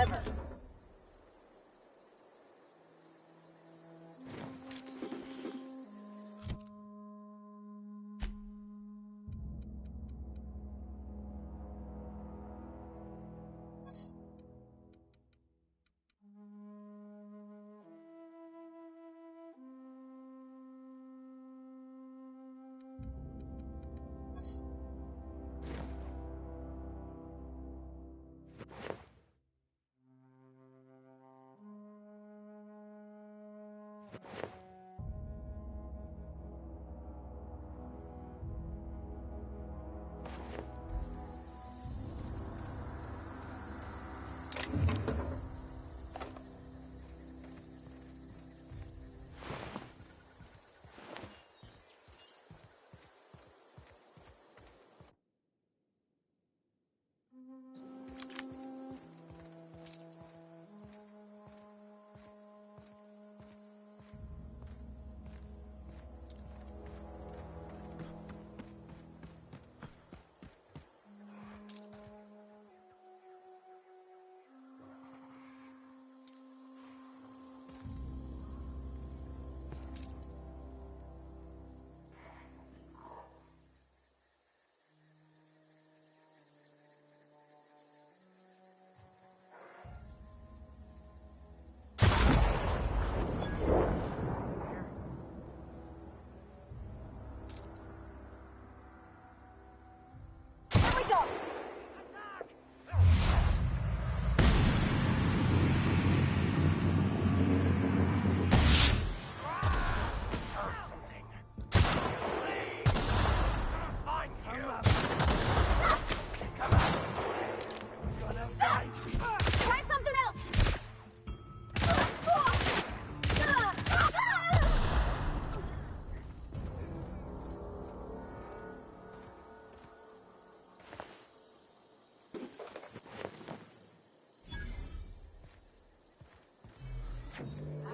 lever.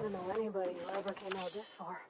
I don't know anybody who ever came out this far.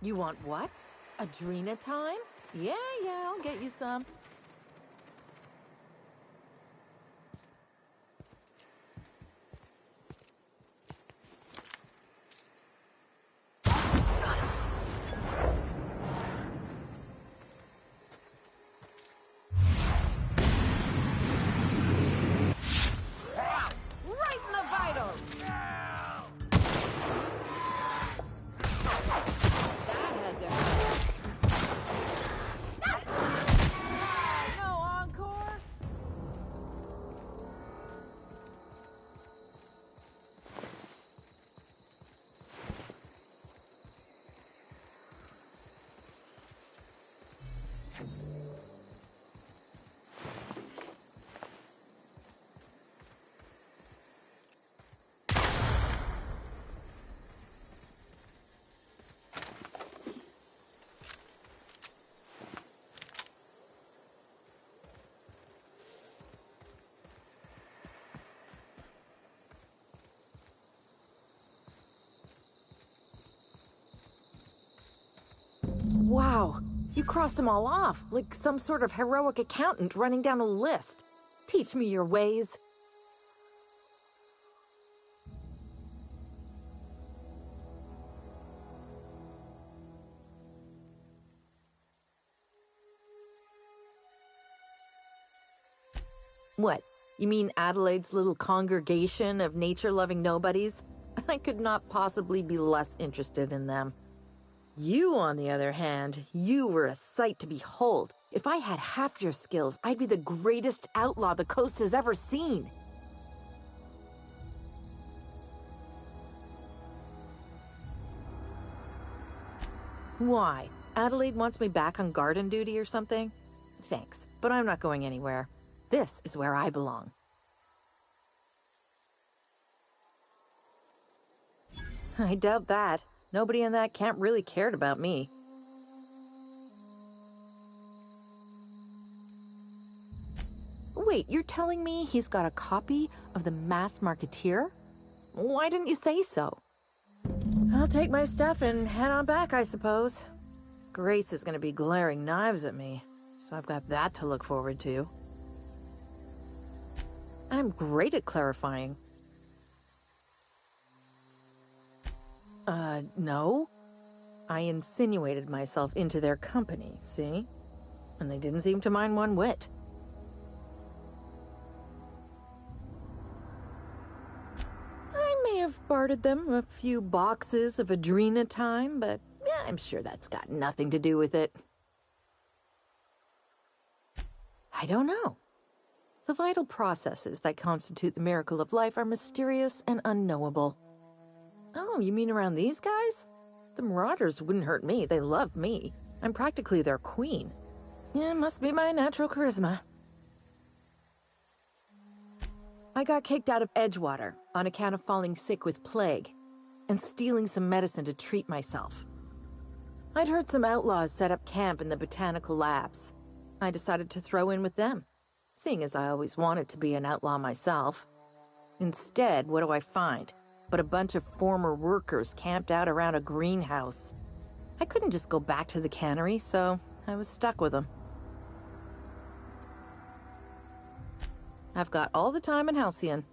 You want what? Adrena time? Yeah, I'll get you some. Wow, you crossed them all off, like some sort of heroic accountant running down a list. Teach me your ways. What? You mean Adelaide's little congregation of nature-loving nobodies? I could not possibly be less interested in them. You, on the other hand, you were a sight to behold. If I had half your skills, I'd be the greatest outlaw the coast has ever seen. Why? Adelaide wants me back on garden duty or something? Thanks, but I'm not going anywhere. This is where I belong. I doubt that. Nobody in that camp really cared about me. Wait, you're telling me he's got a copy of the Mass Marketeer? Why didn't you say so? I'll take my stuff and head on back, I suppose. Grace is going to be glaring knives at me, so I've got that to look forward to. I'm great at clarifying. No. I insinuated myself into their company, see? And they didn't seem to mind one whit. I may have bartered them a few boxes of Adrena time, but yeah, I'm sure that's got nothing to do with it. I don't know. The vital processes that constitute the miracle of life are mysterious and unknowable. Oh, you mean around these guys? The Marauders wouldn't hurt me. They love me. I'm practically their queen. Yeah, must be my natural charisma. I got kicked out of Edgewater on account of falling sick with plague and stealing some medicine to treat myself. I'd heard some outlaws set up camp in the botanical labs. I decided to throw in with them, seeing as I always wanted to be an outlaw myself. Instead, what do I find? But a bunch of former workers camped out around a greenhouse. I couldn't just go back to the cannery, so I was stuck with them. I've got all the time in Halcyon.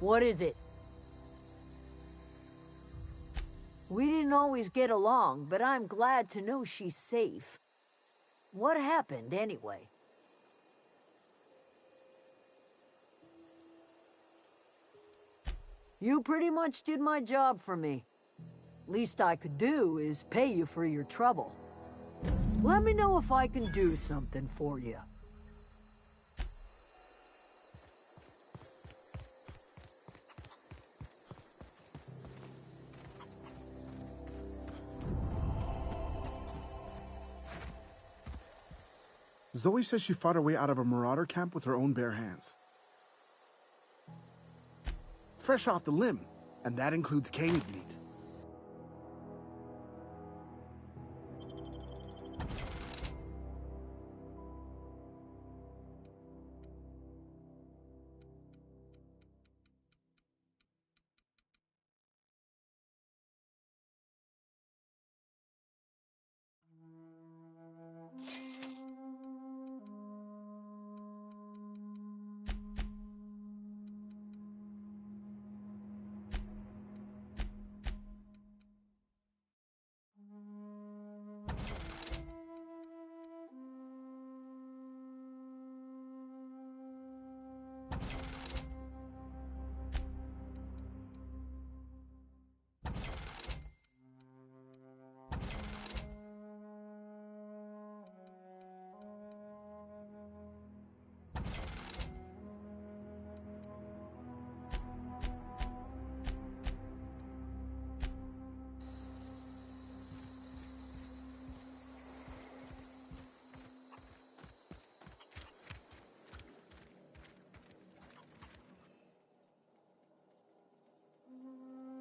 What is it? We didn't always get along, but I'm glad to know she's safe. What happened, anyway? You pretty much did my job for me. Least I could do is pay you for your trouble. Let me know if I can do something for you. Zoe says she fought her way out of a marauder camp with her own bare hands. Fresh off the limb, and that includes cave meat.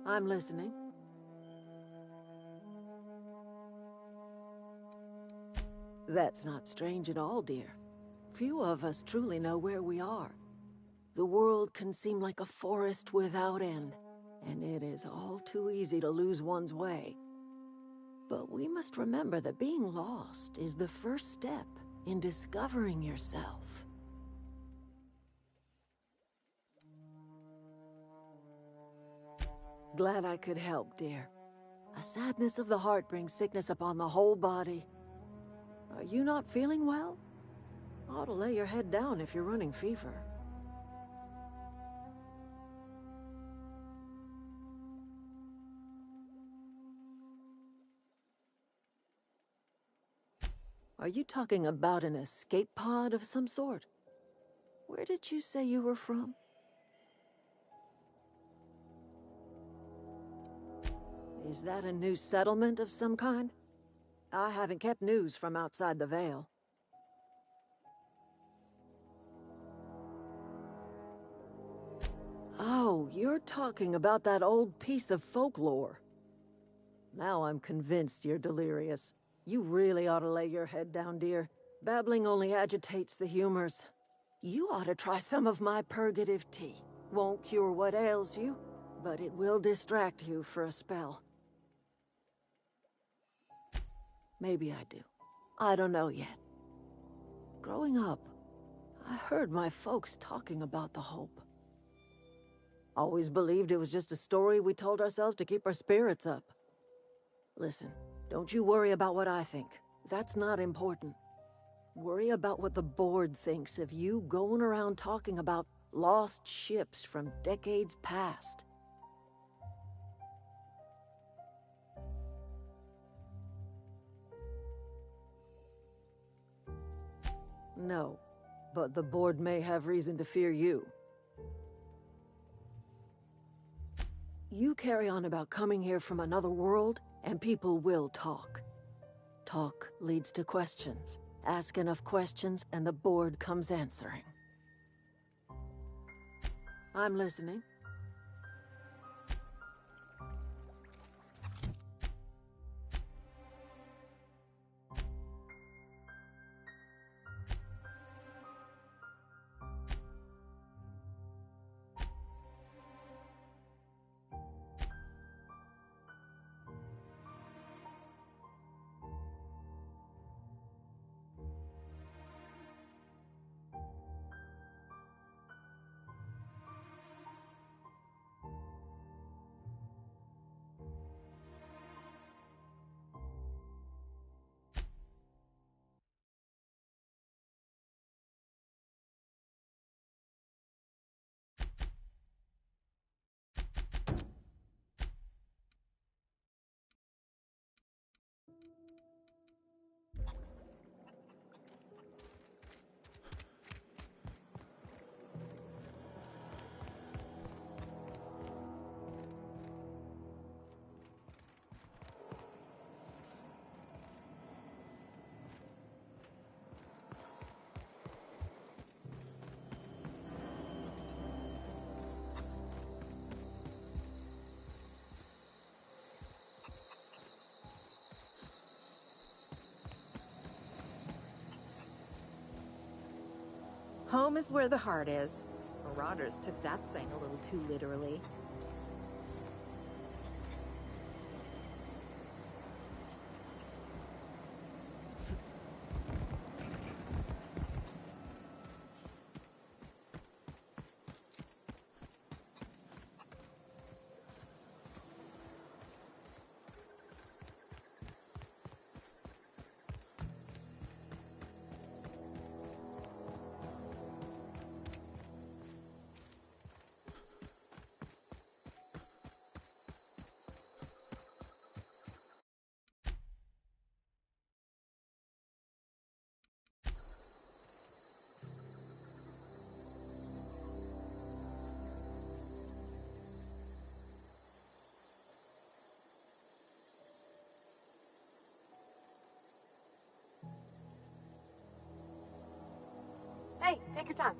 I'm listening. That's not strange at all, dear. Few of us truly know where we are. The world can seem like a forest without end, and it is all too easy to lose one's way. But we must remember that being lost is the first step in discovering yourself. Glad I could help, dear. A sadness of the heart brings sickness upon the whole body. Are you not feeling well? Ought to lay your head down if you're running fever. Are you talking about an escape pod of some sort? Where did you say you were from? Is that a new settlement of some kind? I haven't kept news from outside the Veil. Oh, you're talking about that old piece of folklore. Now I'm convinced you're delirious. You really ought to lay your head down, dear. Babbling only agitates the humors. You ought to try some of my purgative tea. Won't cure what ails you, but it will distract you for a spell. Maybe I do. I don't know yet. Growing up, I heard my folks talking about the Hope. Always believed it was just a story we told ourselves to keep our spirits up. Listen, don't you worry about what I think. That's not important. Worry about what the board thinks of you going around talking about lost ships from decades past. No, but the board may have reason to fear you. You carry on about coming here from another world, and people will talk. Talk leads to questions. Ask enough questions, and the board comes answering. I'm listening. Home is where the heart is. Marauders took that saying a little too literally. Hey, take your time.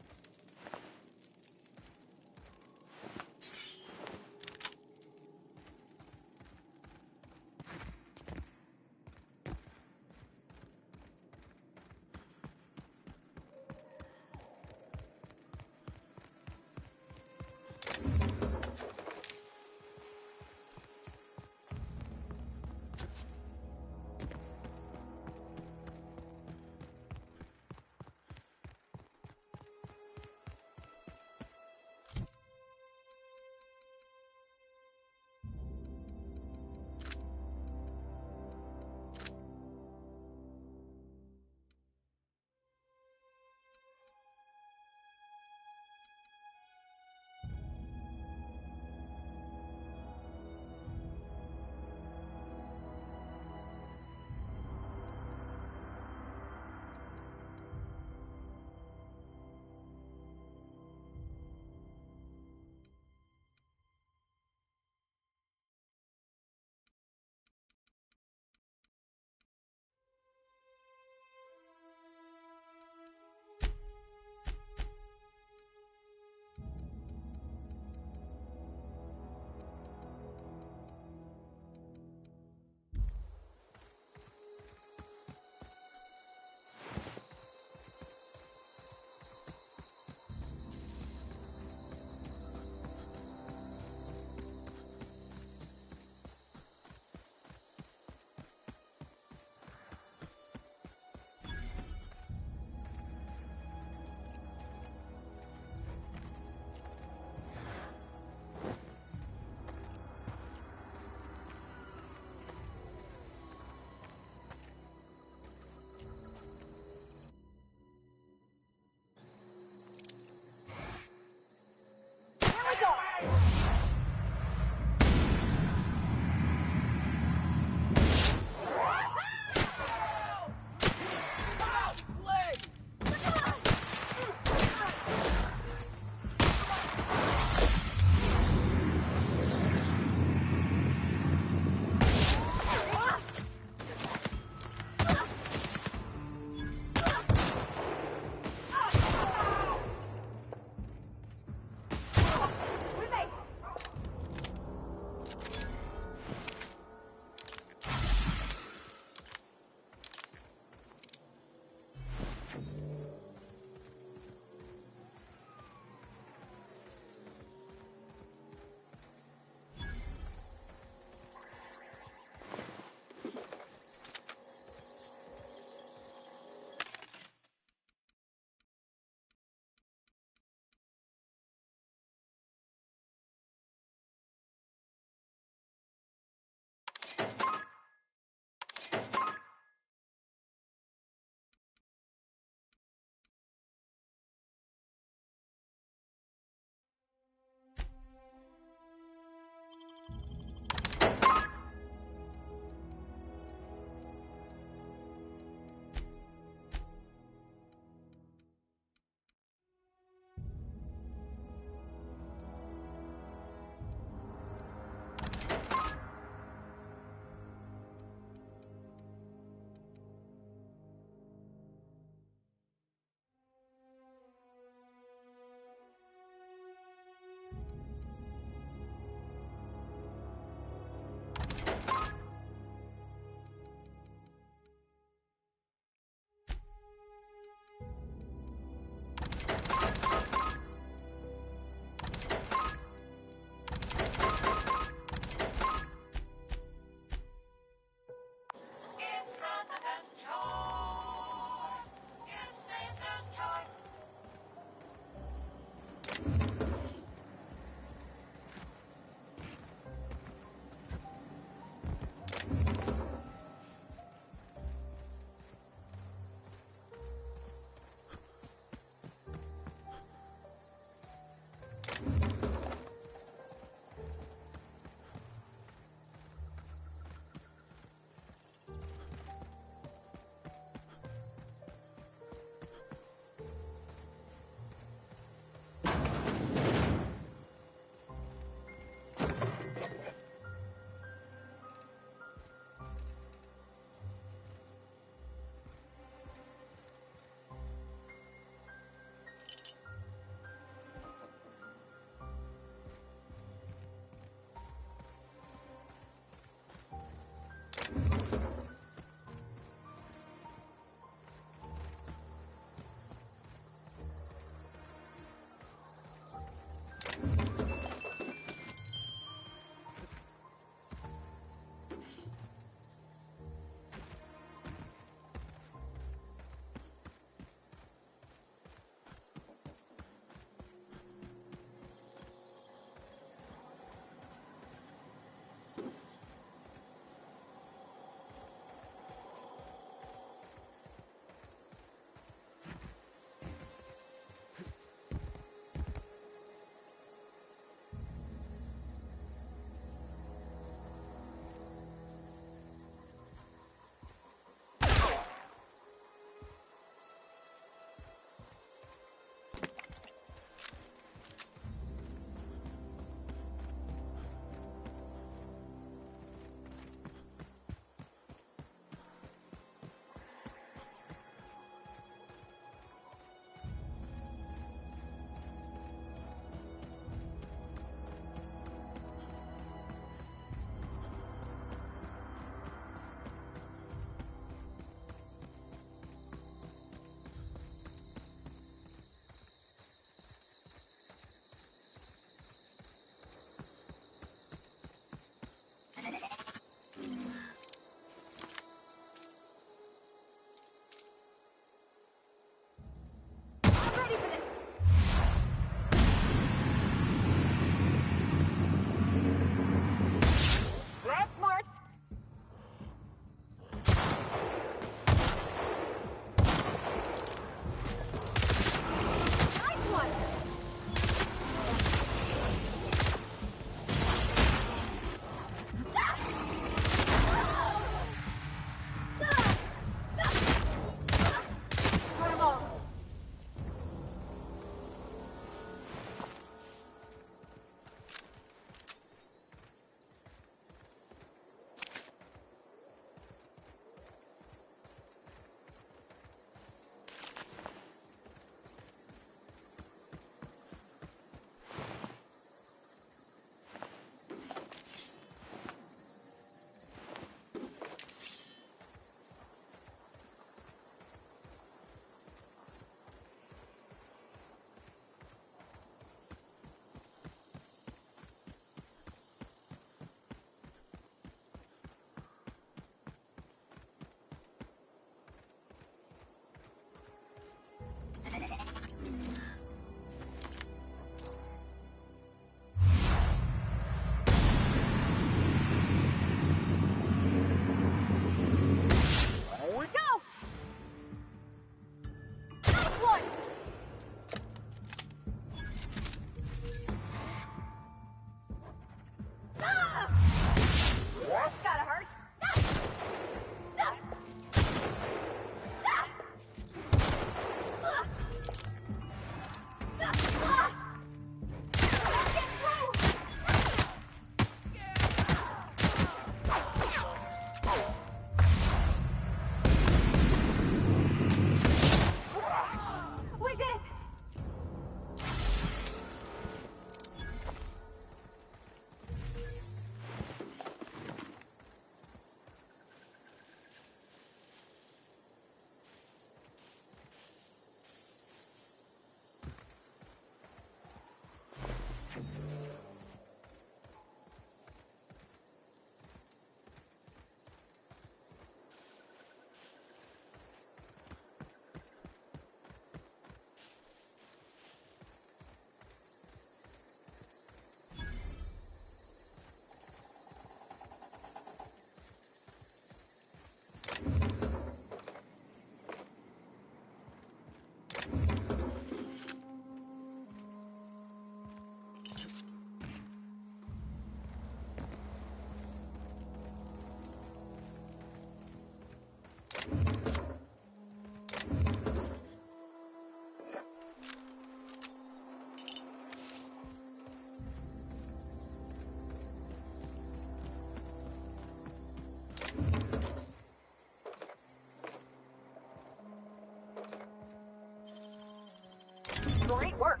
work.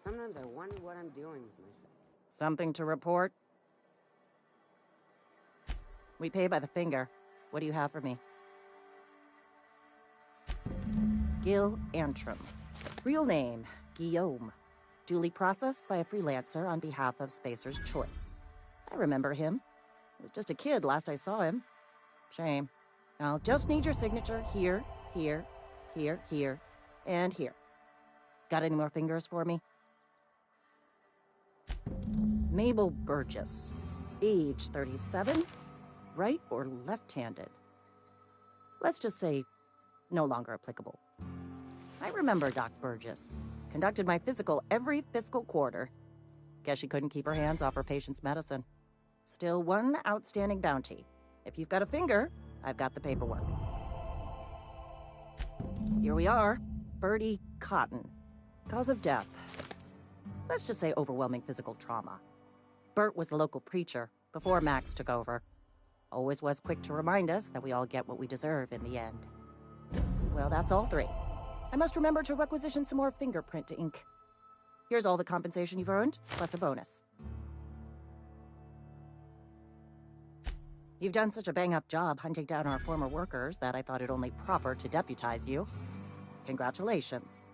Sometimes I wonder what I'm doing with myself. Something to report? We pay by the finger. What do you have for me? Gil Antrim. Real name, Guillaume. Duly processed by a freelancer on behalf of Spacer's Choice. I remember him. He was just a kid last I saw him. Shame. I'll just need your signature here, here, here, here, and here. Got any more fingers for me? Mabel Burgess. Age 37. Right or left-handed? Let's just say no longer applicable. I remember Doc Burgess. Conducted my physical every fiscal quarter. Guess she couldn't keep her hands off her patient's medicine. Still one outstanding bounty. If you've got a finger, I've got the paperwork. Here we are. Bertie Cotton. Cause of death. Let's just say overwhelming physical trauma. Bert was the local preacher before Max took over. Always was quick to remind us that we all get what we deserve in the end. Well, that's all three. I must remember to requisition some more fingerprint ink. Here's all the compensation you've earned, plus a bonus. You've done such a bang-up job hunting down our former workers that I thought it only proper to deputize you. Congratulations.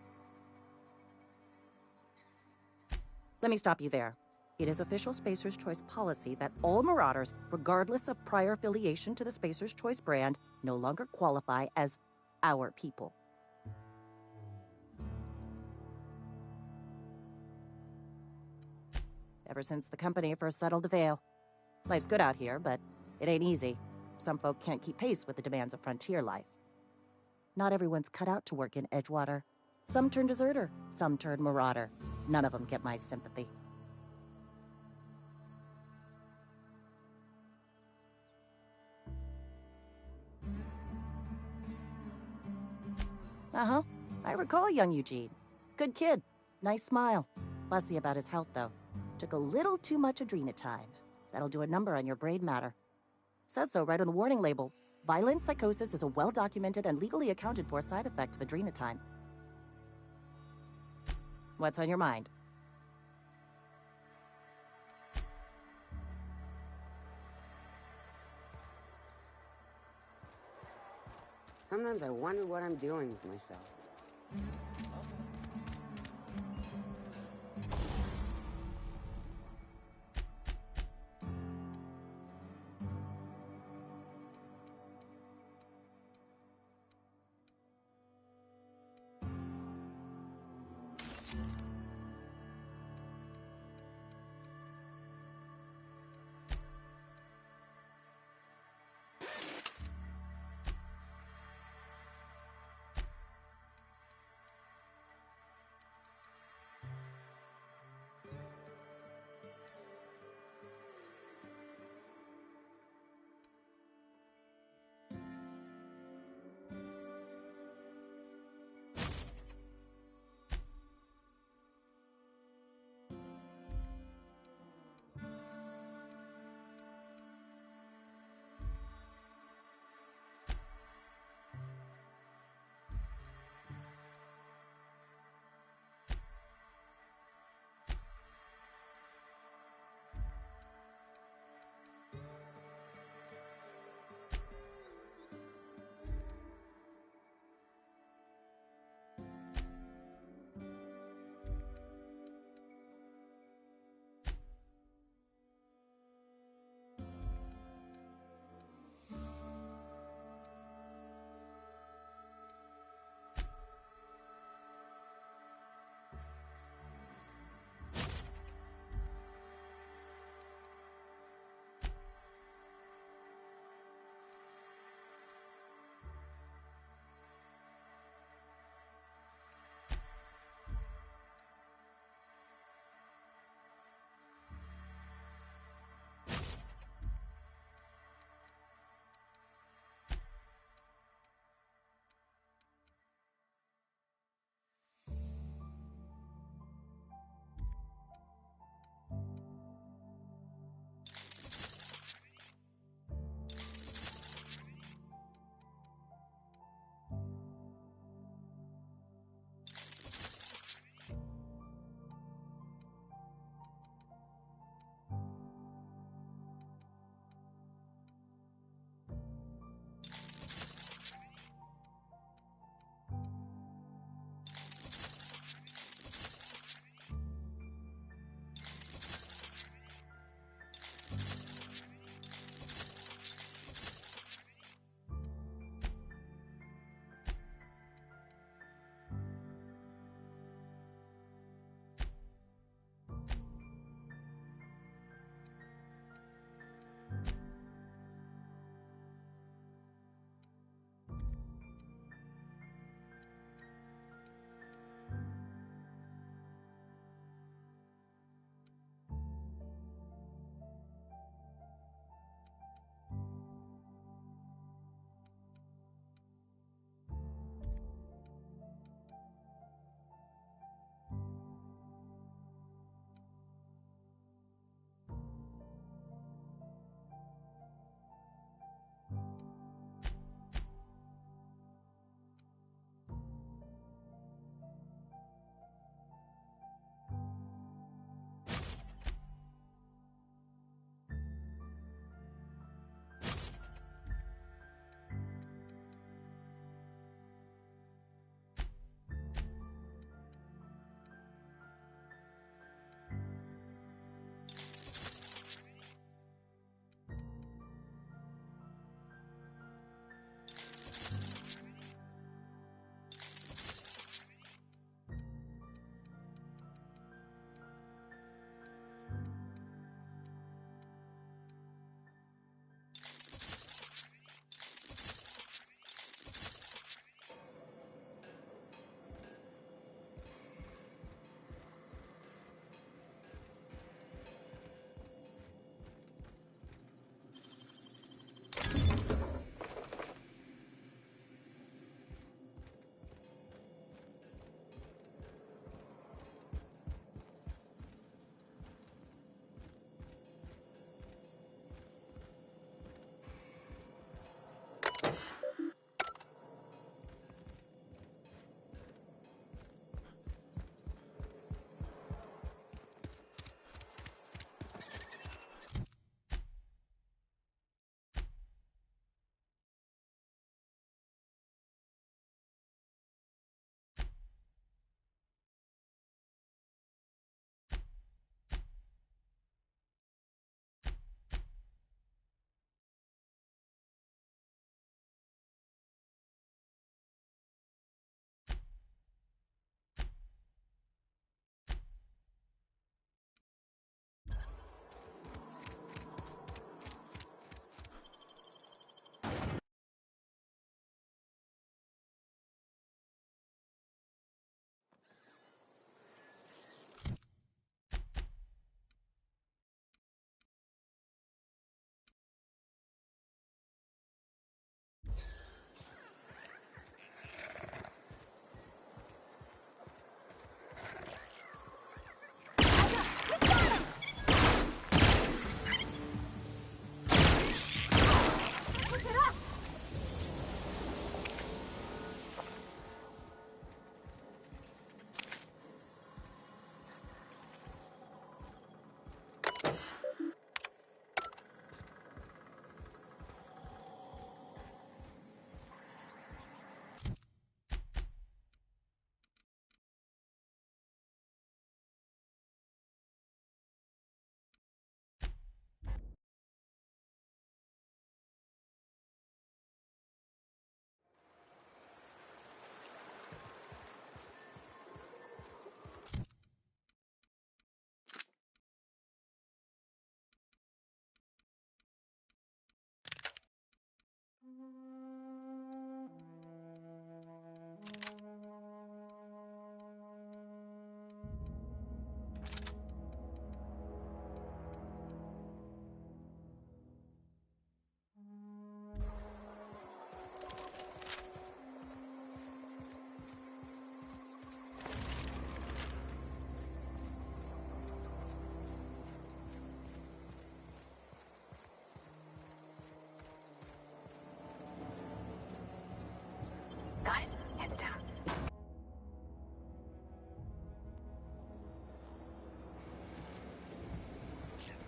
Let me stop you there. It is official Spacer's Choice policy that all Marauders, regardless of prior affiliation to the Spacer's Choice brand, no longer qualify as our people. Ever since the company first settled the Veil. Life's good out here, but it ain't easy. Some folk can't keep pace with the demands of frontier life. Not everyone's cut out to work in Edgewater. Some turn deserter, some turn marauder. None of them get my sympathy. Uh-huh. I recall young Eugene. Good kid. Nice smile. Fussy about his health, though. Took a little too much adrenatime. That'll do a number on your brain matter. Says so right on the warning label. Violent psychosis is a well-documented and legally accounted for side effect of adrenatime. What's on your mind? Sometimes I wonder what I'm doing with myself.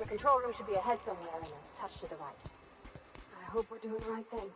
The control room should be ahead somewhere and a touch to the right. I hope we're doing the right thing.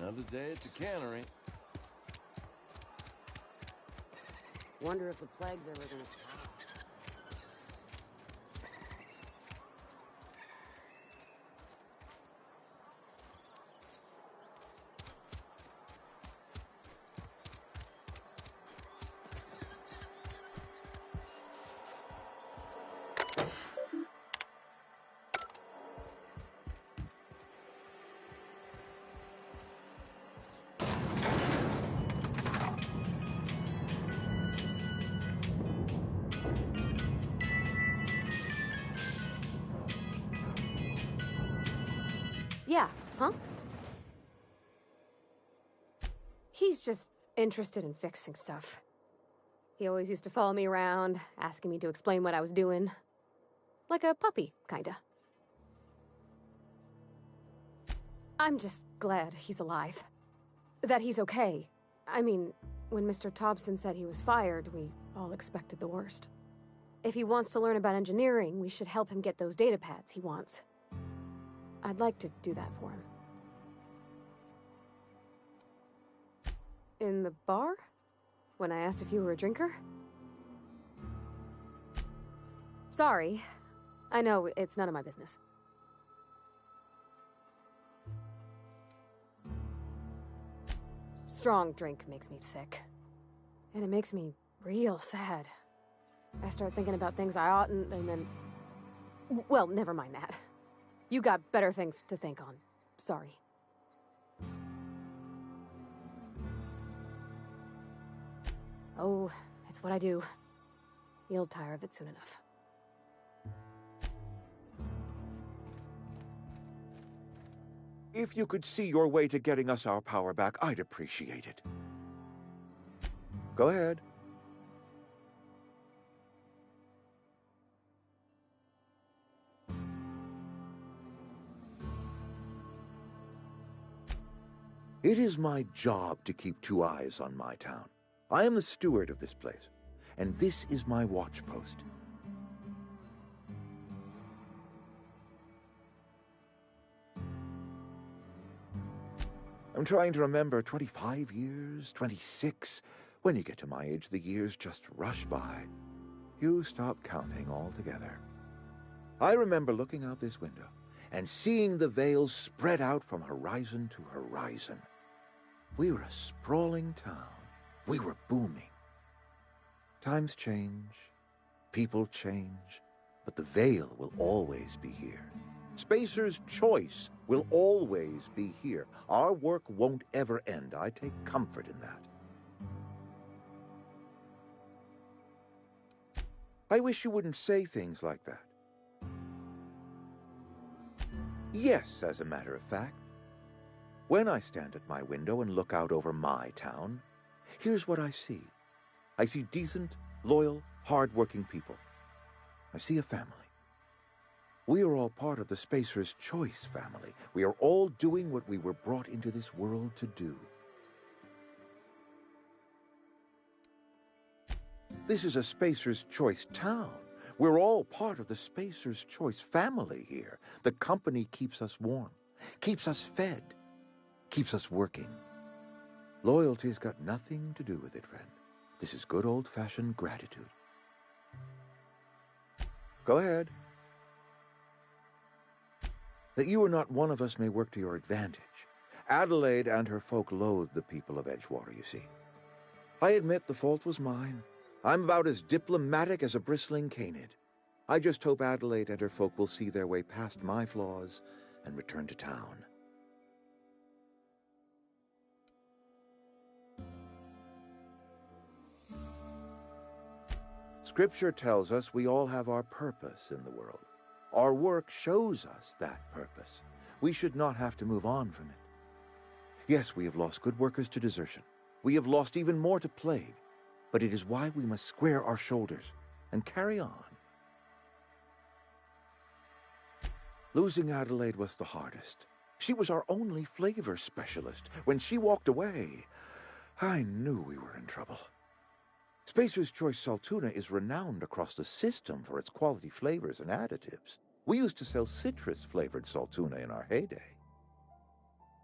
Another day at the cannery. Wonder if the plague's ever gonna stop. Yeah, huh? He's just interested in fixing stuff. He always used to follow me around, asking me to explain what I was doing. Like a puppy, kinda. I'm just glad he's alive. That he's okay. I mean, when Mr. Thompson said he was fired, we all expected the worst. If he wants to learn about engineering, we should help him get those data pads he wants. I'd like to do that for him. In the bar? When I asked if you were a drinker? Sorry. I know, it's none of my business. Strong drink makes me sick. And it makes me real sad. I start thinking about things I oughtn't, and then... Well, never mind that. You got better things to think on. Sorry. Oh, it's what I do. You'll tire of it soon enough. If you could see your way to getting us our power back, I'd appreciate it. Go ahead. It is my job to keep two eyes on my town. I am the steward of this place, and this is my watch post. I'm trying to remember 25 years, 26. When you get to my age, the years just rush by. You stop counting altogether. I remember looking out this window and seeing the veils spread out from horizon to horizon. We were a sprawling town. We were booming. Times change, people change, but the veil will always be here. Spacer's choice will always be here. Our work won't ever end. I take comfort in that. I wish you wouldn't say things like that. Yes, as a matter of fact. When I stand at my window and look out over my town, here's what I see. I see decent, loyal, hard-working people. I see a family. We are all part of the Spacer's Choice family. We are all doing what we were brought into this world to do. This is a Spacer's Choice town. We're all part of the Spacer's Choice family here. The company keeps us warm, keeps us fed, keeps us working. Loyalty's got nothing to do with it, friend. This is good old-fashioned gratitude. Go ahead. That you are not one of us may work to your advantage. Adelaide and her folk loathe the people of Edgewater, you see. I admit the fault was mine. I'm about as diplomatic as a bristling canid. I just hope Adelaide and her folk will see their way past my flaws and return to town. Scripture tells us we all have our purpose in the world. Our work shows us that purpose. We should not have to move on from it. Yes, we have lost good workers to desertion. We have lost even more to plague. But it is why we must square our shoulders and carry on. Losing Adelaide was the hardest. She was our only flavor specialist. When she walked away, I knew we were in trouble. Spacer's Choice Saltuna is renowned across the system for its quality flavors and additives. We used to sell citrus-flavored Saltuna in our heyday.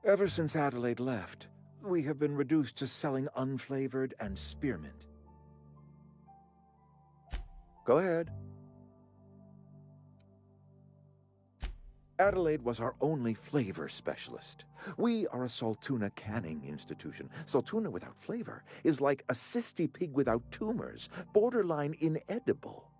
Ever since Adelaide left, we have been reduced to selling unflavored and spearmint. Go ahead. Adelaide was our only flavor specialist. We are a Saltuna canning institution. Saltuna without flavor is like a cysty pig without tumors, borderline inedible.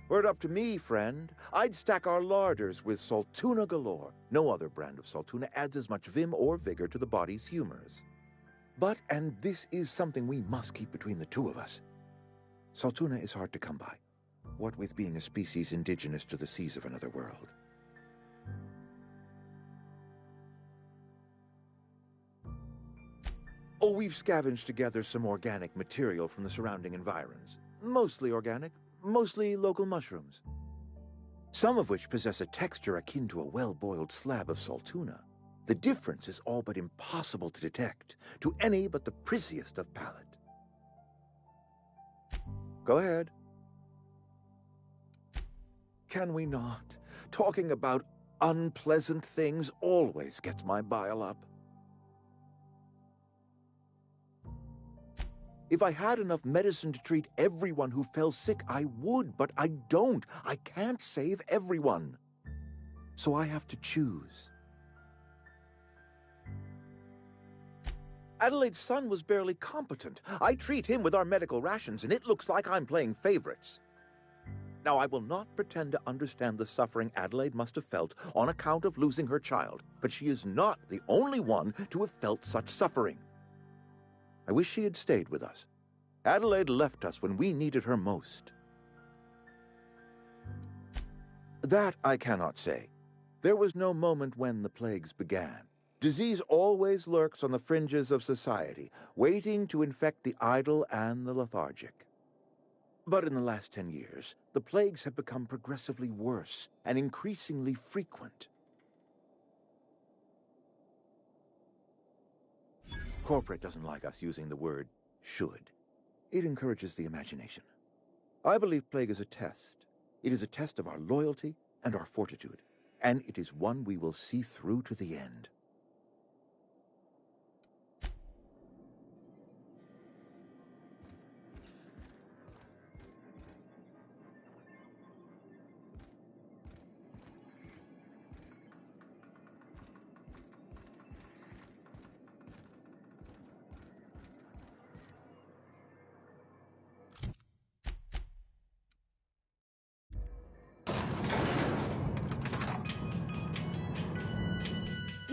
Were it up to me, friend, I'd stack our larders with Saltuna galore. No other brand of Saltuna adds as much vim or vigor to the body's humors. But, and this is something we must keep between the two of us, Saltuna is hard to come by, what with being a species indigenous to the seas of another world. Oh, we've scavenged together some organic material from the surrounding environs. Mostly organic, mostly local mushrooms. Some of which possess a texture akin to a well-boiled slab of Saltuna. The difference is all but impossible to detect to any but the prissiest of palate. Go ahead. Can we not? Talking about unpleasant things always gets my bile up. If I had enough medicine to treat everyone who fell sick, I would, but I don't. I can't save everyone. So I have to choose. Adelaide's son was barely competent. I treat him with our medical rations, and it looks like I'm playing favorites. Now, I will not pretend to understand the suffering Adelaide must have felt on account of losing her child, but she is not the only one to have felt such suffering. I wish she had stayed with us. Adelaide left us when we needed her most. That I cannot say. There was no moment when the plagues began. Disease always lurks on the fringes of society, waiting to infect the idle and the lethargic. But in the last 10 years, the plagues have become progressively worse and increasingly frequent. Corporate doesn't like us using the word should. It encourages the imagination. I believe plague is a test. It is a test of our loyalty and our fortitude, and it is one we will see through to the end.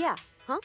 Yeah, huh?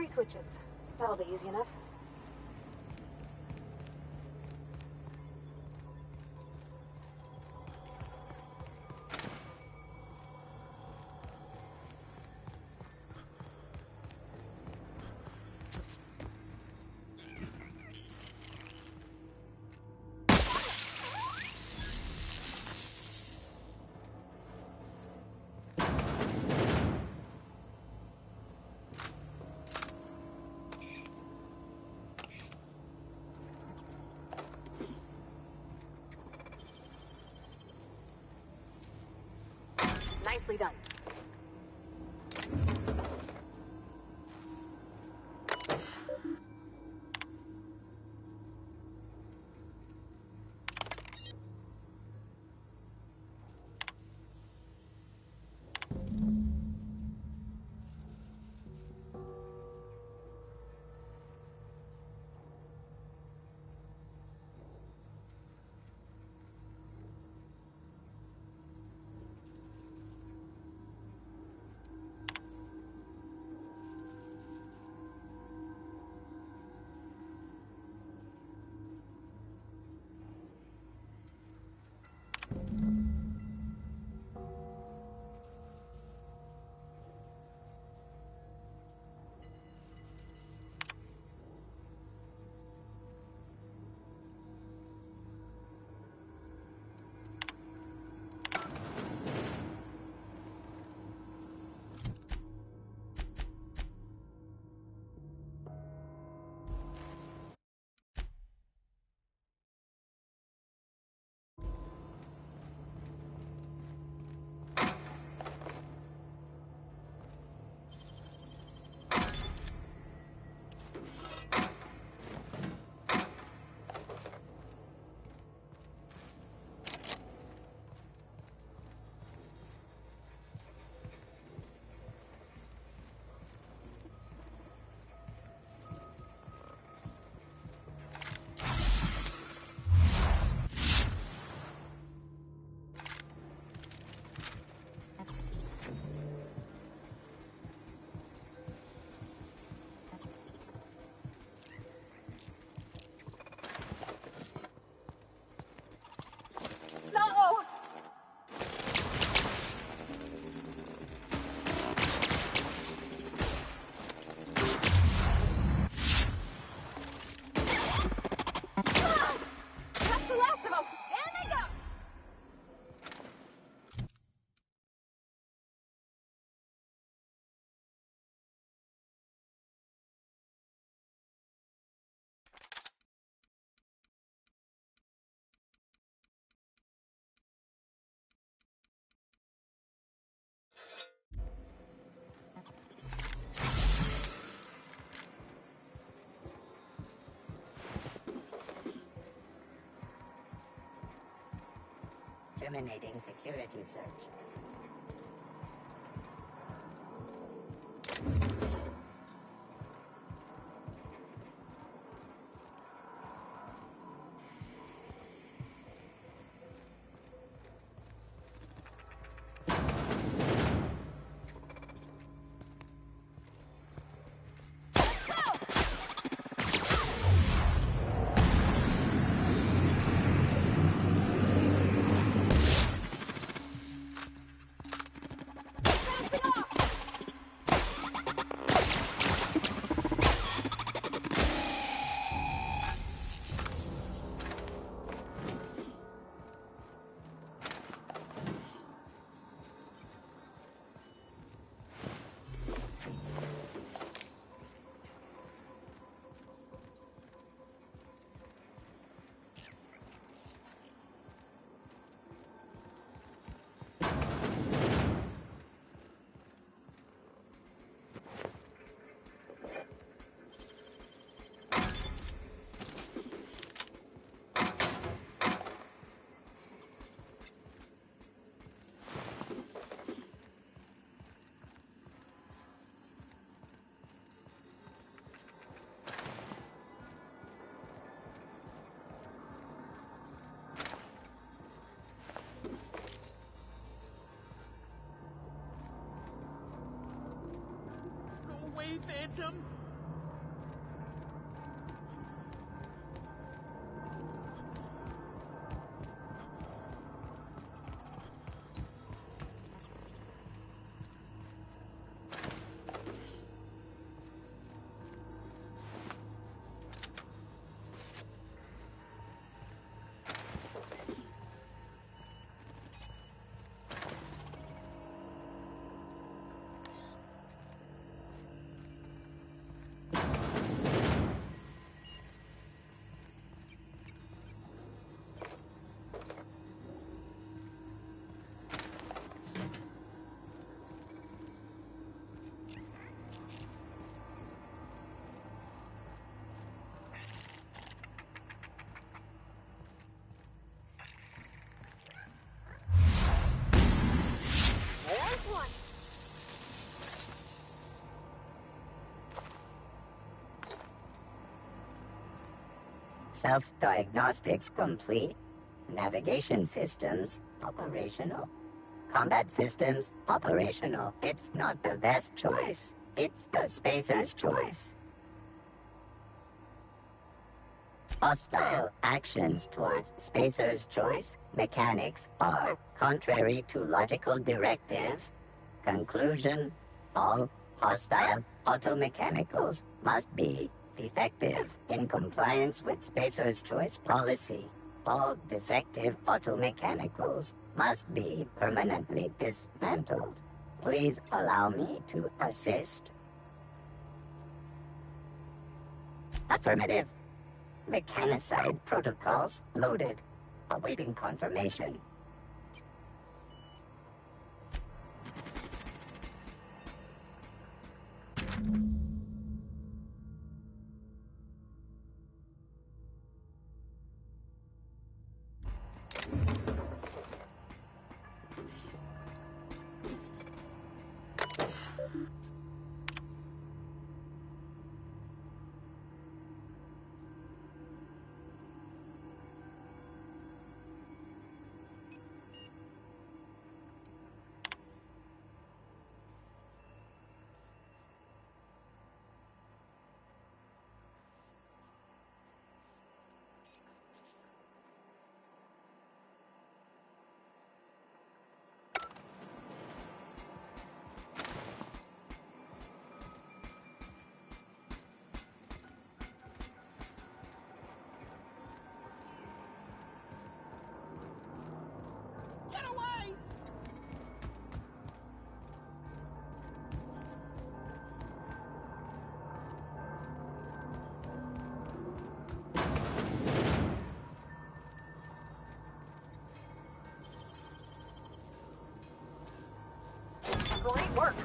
3 switches. That'll be easy enough. Nicely done. Terminating security search. Go away, Phantom! Self-diagnostics complete. Navigation systems operational. Combat systems operational. It's not the best choice. It's the spacer's choice. Hostile actions towards spacer's choice mechanics are contrary to logical directive. Conclusion: all hostile automechanicals must be defective in compliance with spacer's choice policy. All defective automechanicals must be permanently dismantled. Please allow me to assist. Affirmative. Mechanicide protocols loaded. Awaiting confirmation. Great work.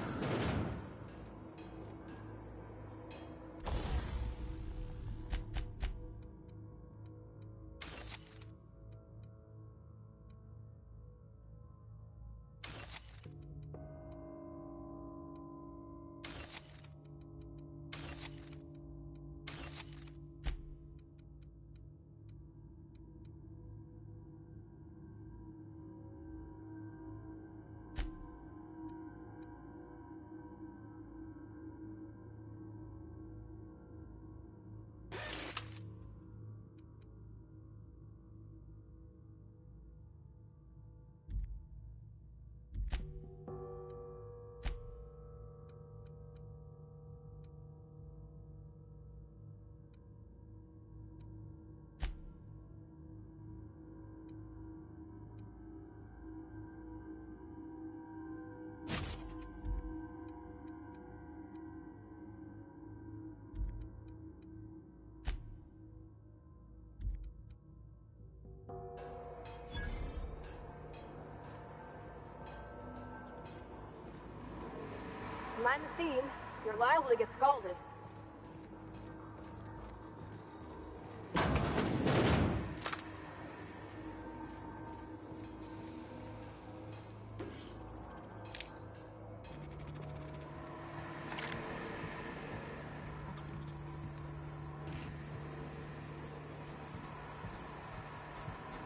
Mind the steam. You're liable to get scalded.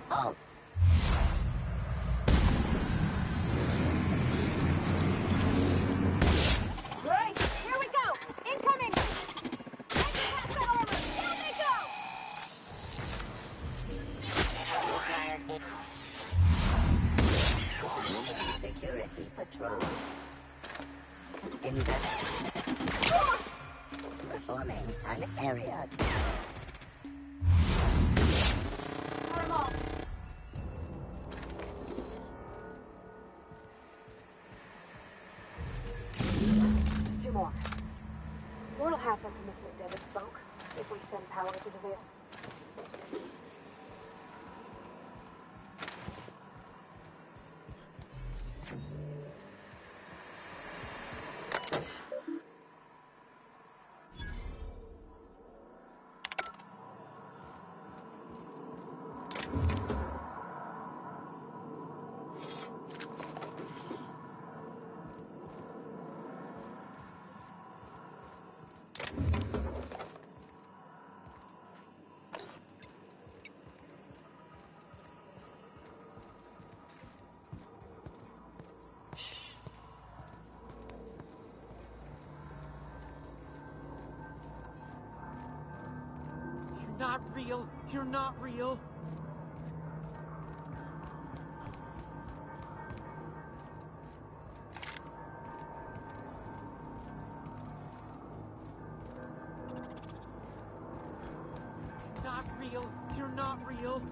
Halt. Right, here we go! Incoming! Down they go! Security patrol. Performing an area. Got 'em all. Just two more. What'll happen to Miss McDevitt's smoke if we send power to the veil? Not real. You're not real. Not real. You're not real.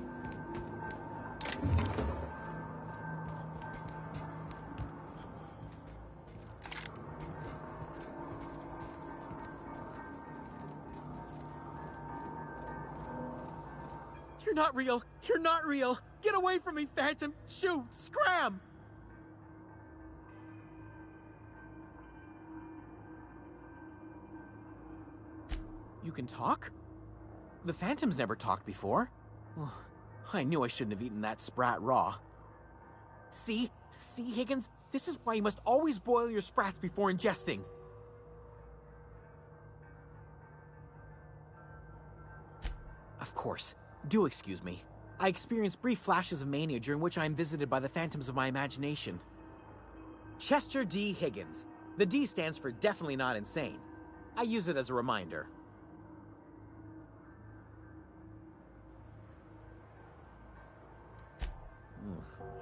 You're not real. You're not real. Get away from me, Phantom. Shoot. Scram. You can talk? The Phantom's never talked before. Oh, I knew I shouldn't have eaten that sprat raw. See? See, Higgins? This is why you must always boil your sprats before ingesting. Of course. Do excuse me. I experience brief flashes of mania during which I am visited by the phantoms of my imagination. Chester D. Higgins. The D stands for definitely not insane. I use it as a reminder.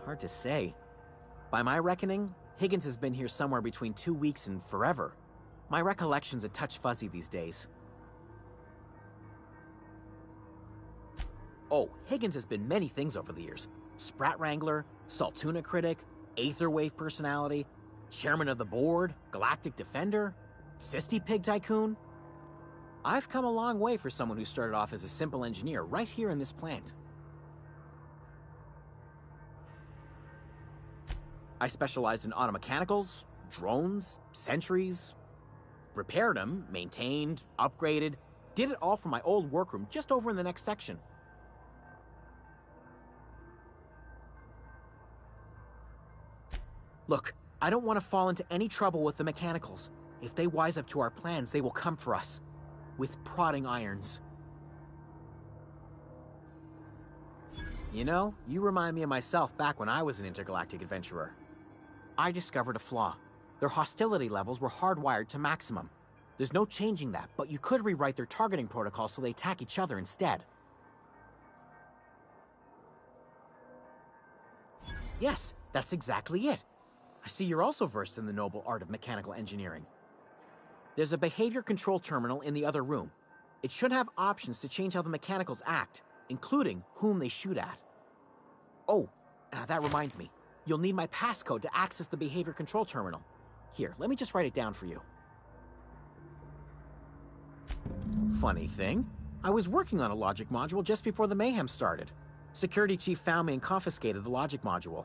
Hard to say. By my reckoning, Higgins has been here somewhere between 2 weeks and forever. My recollection's a touch fuzzy these days. Oh, Higgins has been many things over the years. Sprat Wrangler, Saltuna Critic, Aetherwave Personality, Chairman of the Board, Galactic Defender, Sisty Pig Tycoon. I've come a long way for someone who started off as a simple engineer right here in this plant. I specialized in automechanicals, drones, sentries, repaired them, maintained, upgraded, did it all from my old workroom just over in the next section. Look, I don't want to fall into any trouble with the mechanicals. If they wise up to our plans, they will come for us. With prodding irons. You know, you remind me of myself back when I was an intergalactic adventurer. I discovered a flaw. Their hostility levels were hardwired to maximum. There's no changing that, but you could rewrite their targeting protocol so they attack each other instead. Yes, that's exactly it. I see you're also versed in the noble art of mechanical engineering. There's a behavior control terminal in the other room. It should have options to change how the mechanicals act, including whom they shoot at. Oh, that reminds me. You'll need my passcode to access the behavior control terminal. Here, let me just write it down for you. Funny thing, I was working on a logic module just before the mayhem started. Security chief found me and confiscated the logic module.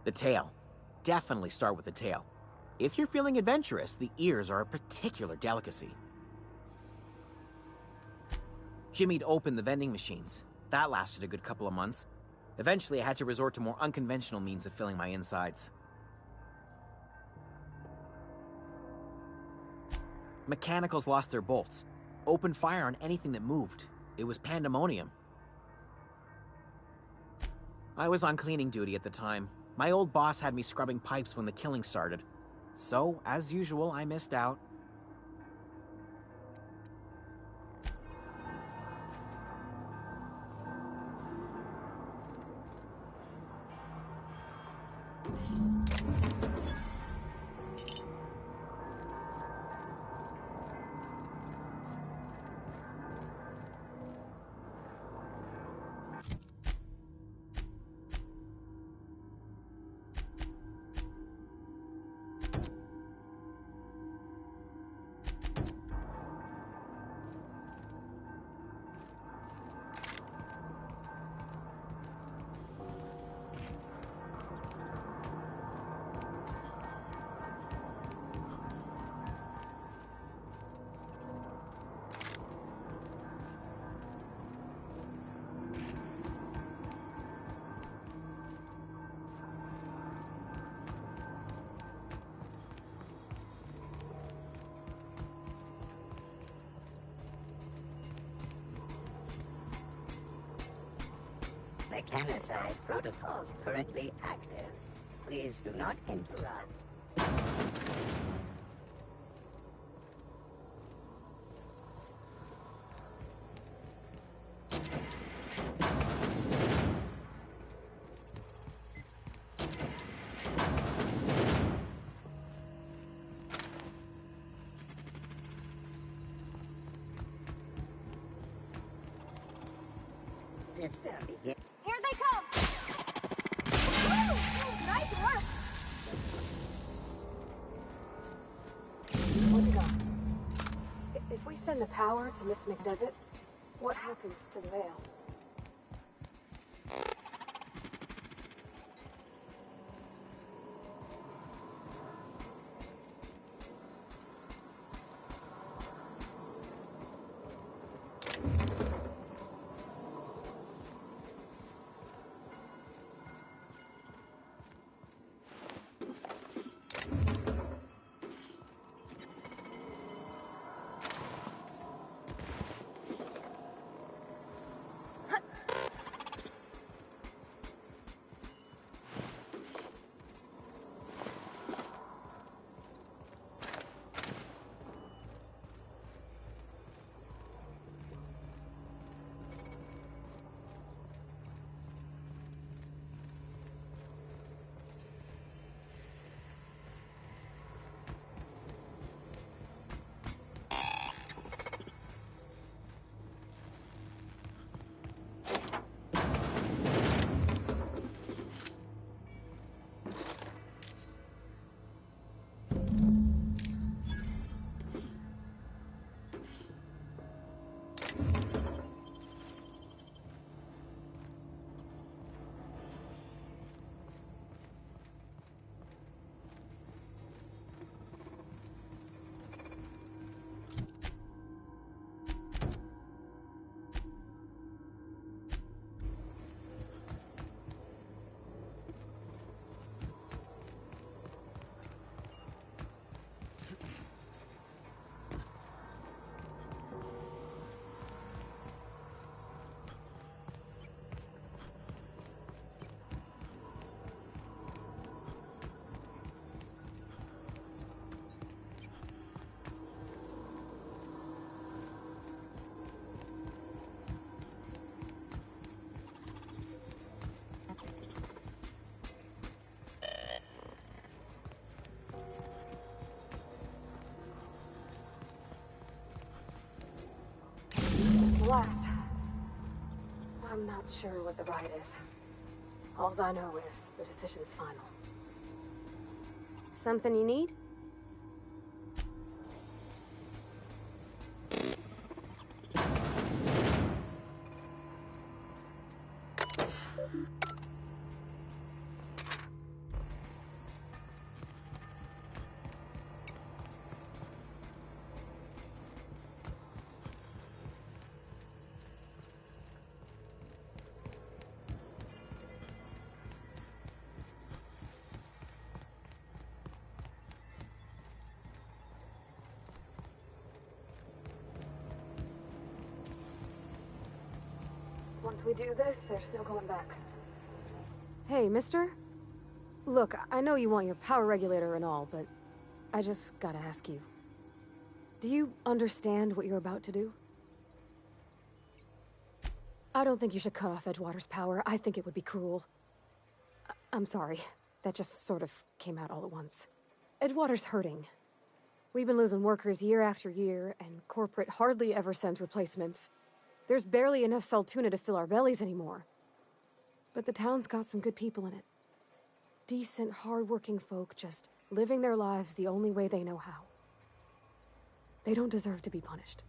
The tail. Definitely start with the tail. If you're feeling adventurous, the ears are a particular delicacy. Jimmy'd opened the vending machines. That lasted a good couple of months. Eventually, I had to resort to more unconventional means of filling my insides. Mechanicals lost their bolts. Opened fire on anything that moved. It was pandemonium. I was on cleaning duty at the time. My old boss had me scrubbing pipes when the killing started. So, as usual, I missed out. Mechanicide protocols currently active. Please do not interrupt. system begins. Here they come! Woo! Nice work! What you got? If we send the power to Miss McDevitt, what happens to the veil? Last. I'm not sure what the right is. All I know is the decision's final. Something you need? Once we do this, there's no going back. Hey, mister? Look, I know you want your power regulator and all, but I just gotta ask you. Do you understand what you're about to do? I don't think you should cut off Edgewater's power. I think it would be cruel. I'm sorry. That just sort of came out all at once. Edgewater's hurting. We've been losing workers year after year, and corporate hardly ever sends replacements. There's barely enough Saltuna to fill our bellies anymore. But the town's got some good people in it. Decent, hard-working folk just living their lives the only way they know how. They don't deserve to be punished.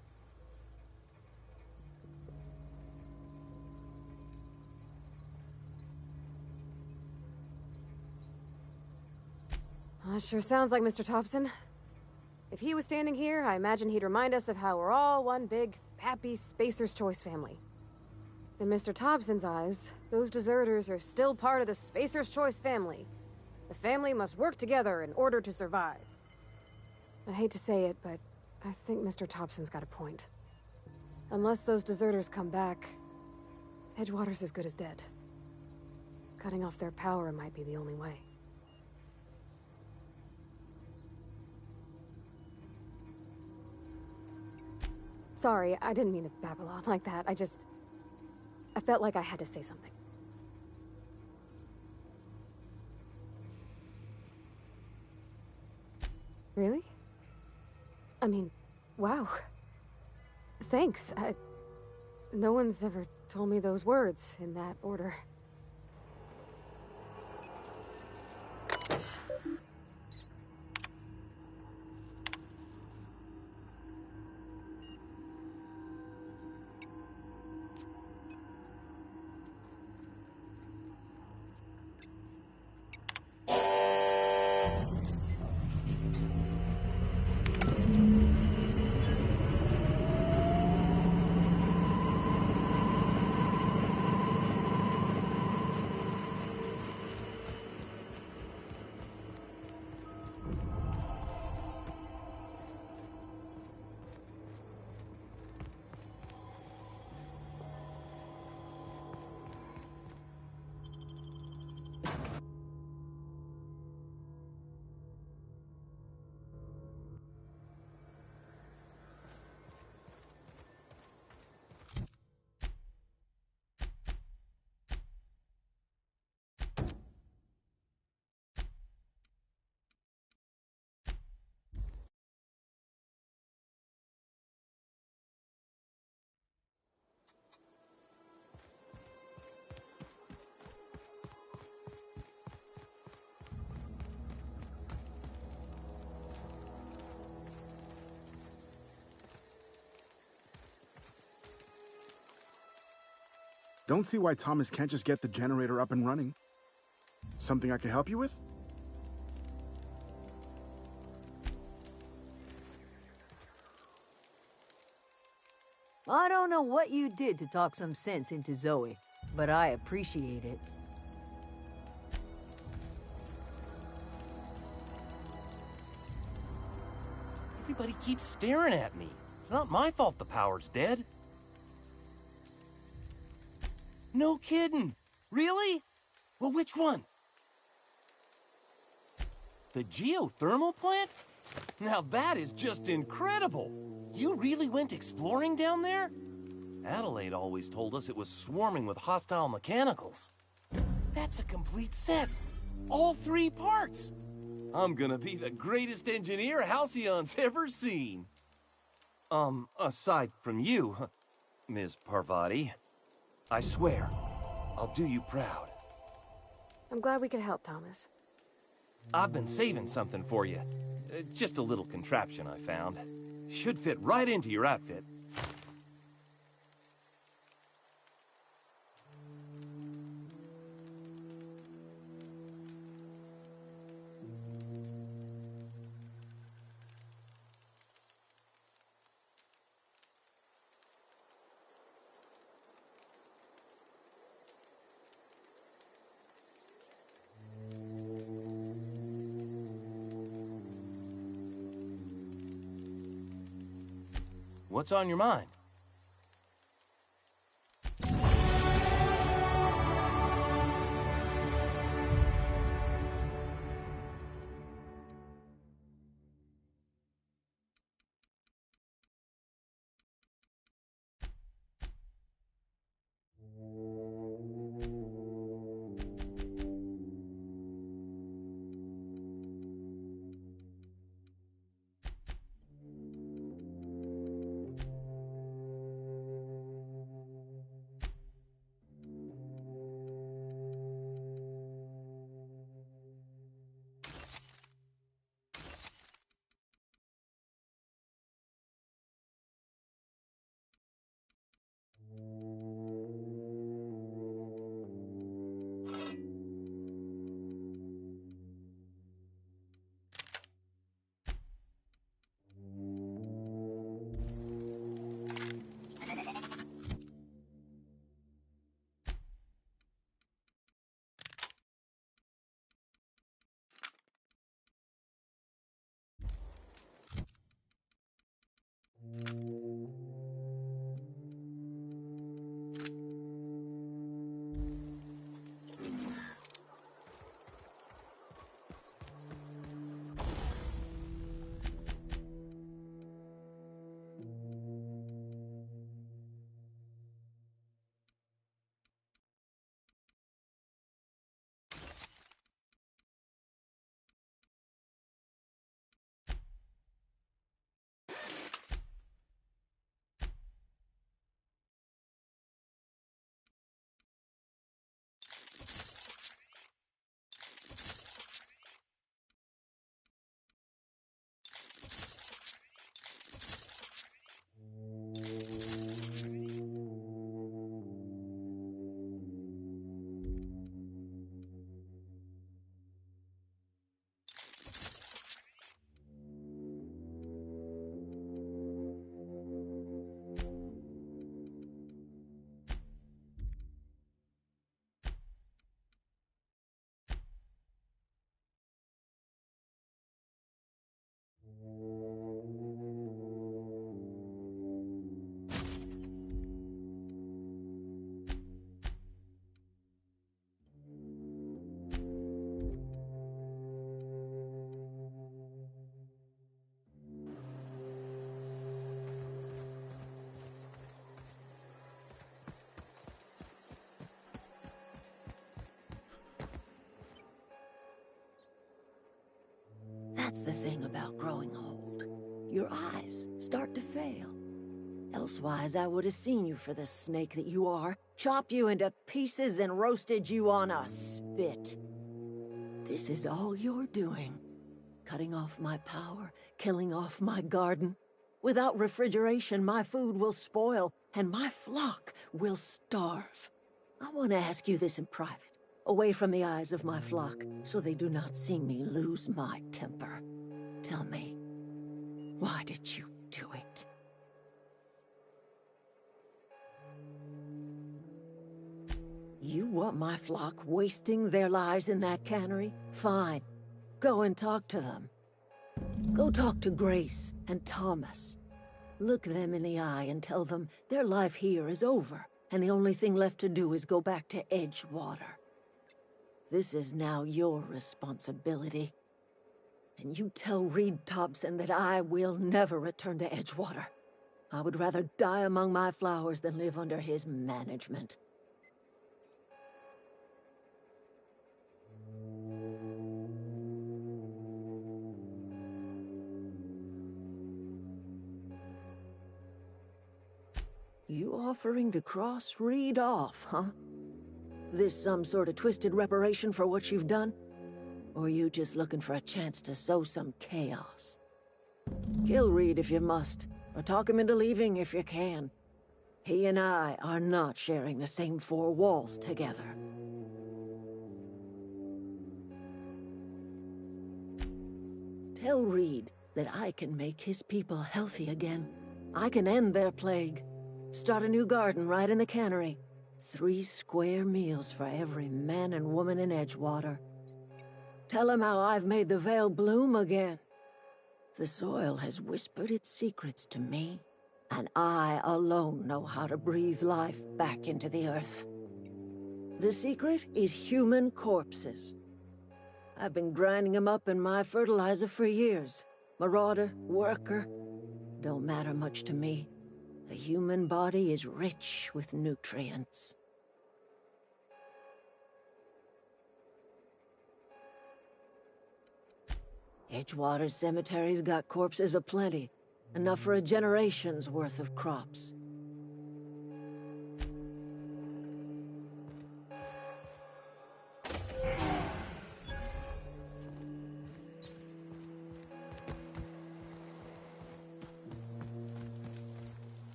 That sure sounds like Mr. Thompson. If he was standing here, I imagine he'd remind us of how we're all one big, happy Spacer's Choice family. In Mr. Thompson's eyes, those deserters are still part of the Spacer's Choice family. The family must work together in order to survive. I hate to say it, but I think Mr. Thompson's got a point. Unless those deserters come back, Edgewater's as good as dead. Cutting off their power might be the only way. Sorry, I didn't mean to babble on like that. I felt like I had to say something. Really? I mean, wow. Thanks. No one's ever told me those words in that order. Don't see why Thomas can't just get the generator up and running. Something I can help you with? I don't know what you did to talk some sense into Zoe, but I appreciate it. Everybody keeps staring at me. It's not my fault the power's dead. No kidding. Really? Well, which one? The geothermal plant? Now that is just incredible. You really went exploring down there? Adelaide always told us it was swarming with hostile mechanicals. That's a complete set. All 3 parts. I'm gonna be the greatest engineer Halcyon's ever seen. Aside from you, Ms. Parvati. I swear, I'll do you proud. I'm glad we could help, Thomas. I've been saving something for you. Just a little contraption I found. Should fit right into your outfit. What's on your mind? That's the thing about growing old. Your eyes start to fail. Elsewise, I would have seen you for the snake that you are, chopped you into pieces and roasted you on a spit. This is all you're doing. Cutting off my power, killing off my garden. Without refrigeration, my food will spoil, and my flock will starve. I want to ask you this in private, away from the eyes of my flock, so they do not see me lose my temper. Tell me, why did you do it? You want my flock wasting their lives in that cannery? Fine. Go and talk to them. Go talk to Grace and Thomas. Look them in the eye and tell them their life here is over, and the only thing left to do is go back to Edgewater. This is now your responsibility. And you tell Reed Thompson that I will never return to Edgewater. I would rather die among my flowers than live under his management. You offering to cross Reed off, huh? This some sort of twisted reparation for what you've done? Or you just looking for a chance to sow some chaos? Kill Reed if you must, or talk him into leaving if you can. He and I are not sharing the same four walls together. Tell Reed that I can make his people healthy again. I can end their plague. Start a new garden right in the cannery. 3 square meals for every man and woman in Edgewater. Tell him how I've made the Vale bloom again. The soil has whispered its secrets to me, and I alone know how to breathe life back into the earth. The secret is human corpses. I've been grinding them up in my fertilizer for years. Marauder, worker, don't matter much to me. The human body is rich with nutrients. Edgewater Cemetery's got corpses aplenty, enough for a generation's worth of crops.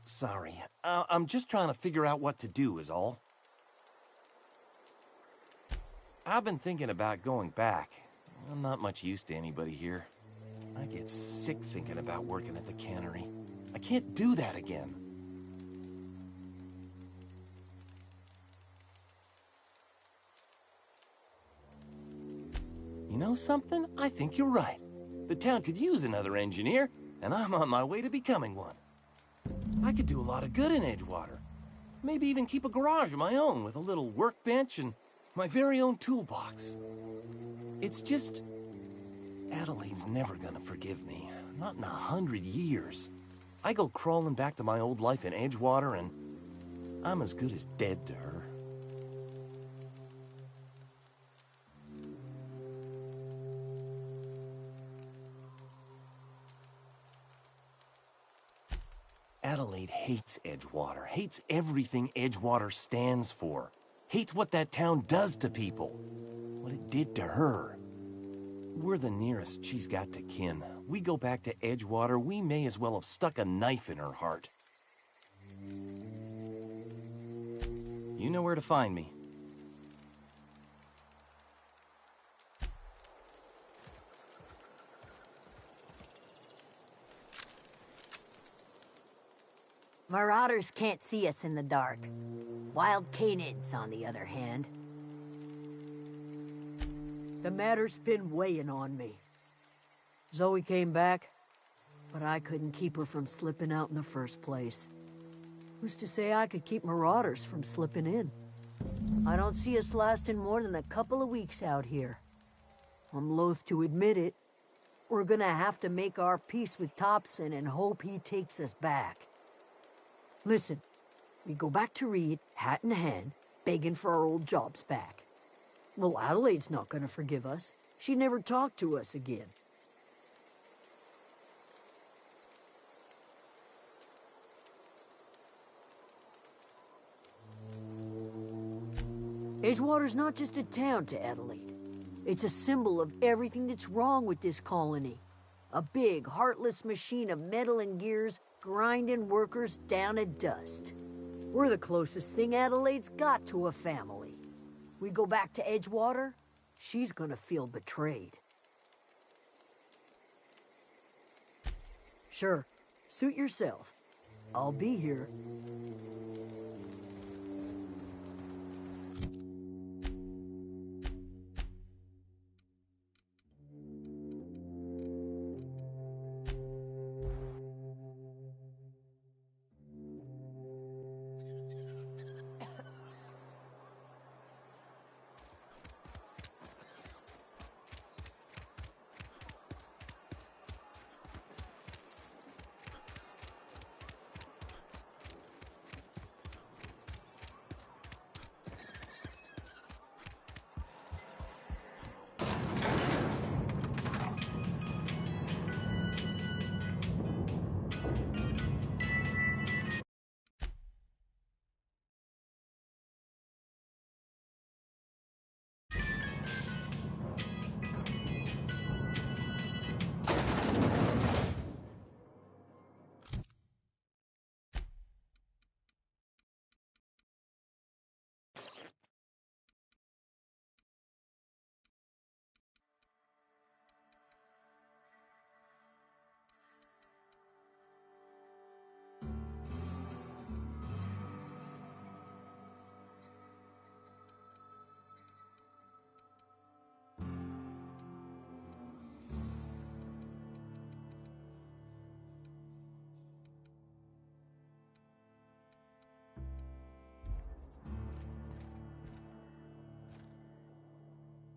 Sorry, I'm just trying to figure out what to do is all. I've been thinking about going back. I'm not much use to anybody here. I get sick thinking about working at the cannery. I can't do that again. You know something? I think you're right. The town could use another engineer, and I'm on my way to becoming one. I could do a lot of good in Edgewater. Maybe even keep a garage of my own with a little workbench and my very own toolbox. It's just... Adelaide's never gonna forgive me. Not in 100 years. I go crawling back to my old life in Edgewater and I'm as good as dead to her. Adelaide hates Edgewater, hates everything Edgewater stands for, hates what that town does to people, what it did to her. We're the nearest she's got to kin. We go back to Edgewater, we may as well have stuck a knife in her heart. You know where to find me. Marauders can't see us in the dark. Wild canids, on the other hand. The matter's been weighing on me. Zoe came back, but I couldn't keep her from slipping out in the first place. Who's to say I could keep marauders from slipping in? I don't see us lasting more than a couple of weeks out here. I'm loath to admit it. We're gonna have to make our peace with Thompson and hope he takes us back. Listen, we go back to Reed, hat in hand, begging for our old jobs back. Well, Adelaide's not gonna forgive us. She never talked to us again. Edgewater's not just a town to Adelaide. It's a symbol of everything that's wrong with this colony. A big, heartless machine of metal and gears grinding workers down to dust. We're the closest thing Adelaide's got to a family. We go back to Edgewater, she's gonna feel betrayed. Sure, suit yourself. I'll be here.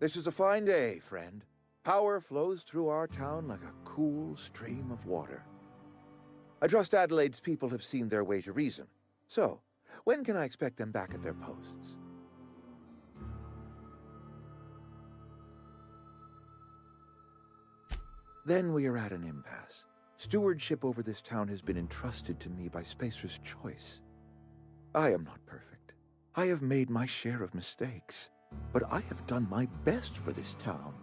This is a fine day, friend. Power flows through our town like a cool stream of water. I trust Adelaide's people have seen their way to reason. So, when can I expect them back at their posts? Then we are at an impasse. Stewardship over this town has been entrusted to me by Spacer's Choice. I am not perfect. I have made my share of mistakes. But I have done my best for this town.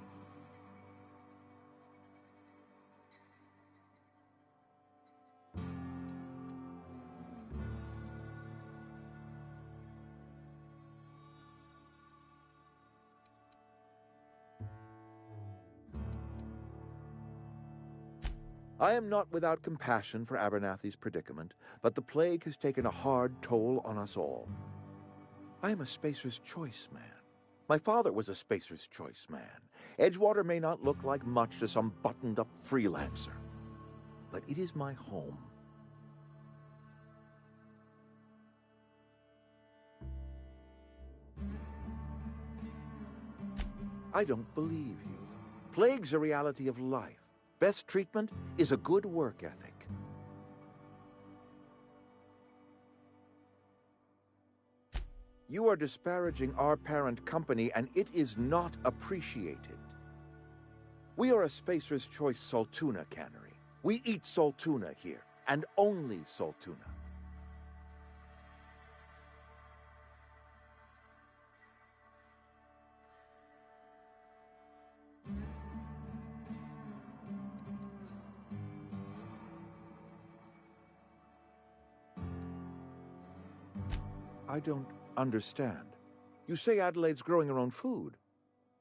I am not without compassion for Abernathy's predicament, but the plague has taken a hard toll on us all. I am a Spacer's Choice man. My father was a Spacer's Choice man. Edgewater may not look like much to some buttoned-up freelancer, but it is my home. I don't believe you. Plague's a reality of life. Best treatment is a good work ethic. You are disparaging our parent company, and it is not appreciated. We are a Spacer's Choice Saltuna cannery. We eat Saltuna here, and only Saltuna. I don't understand. You say Adelaide's growing her own food,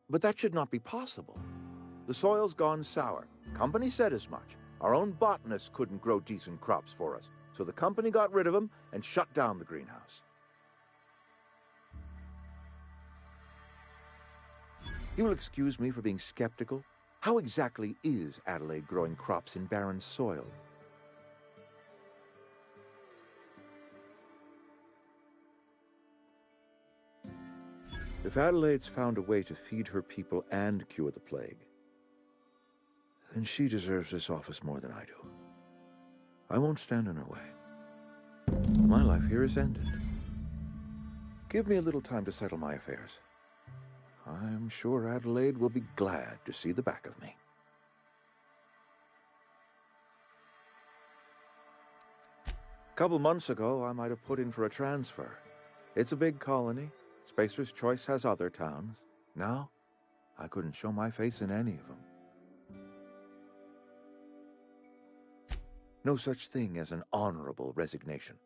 but that should not be possible. The soil's gone sour. Company said as much. Our own botanists couldn't grow decent crops for us, so the company got rid of them and shut down the greenhouse. You will excuse me for being skeptical. How exactly is Adelaide growing crops in barren soil? If Adelaide's found a way to feed her people and cure the plague, then she deserves this office more than I do. I won't stand in her way. My life here is ended. Give me a little time to settle my affairs. I'm sure Adelaide will be glad to see the back of me. A couple months ago, I might have put in for a transfer. It's a big colony. Spacer's Choice has other towns. Now, I couldn't show my face in any of them. No such thing as an honorable resignation.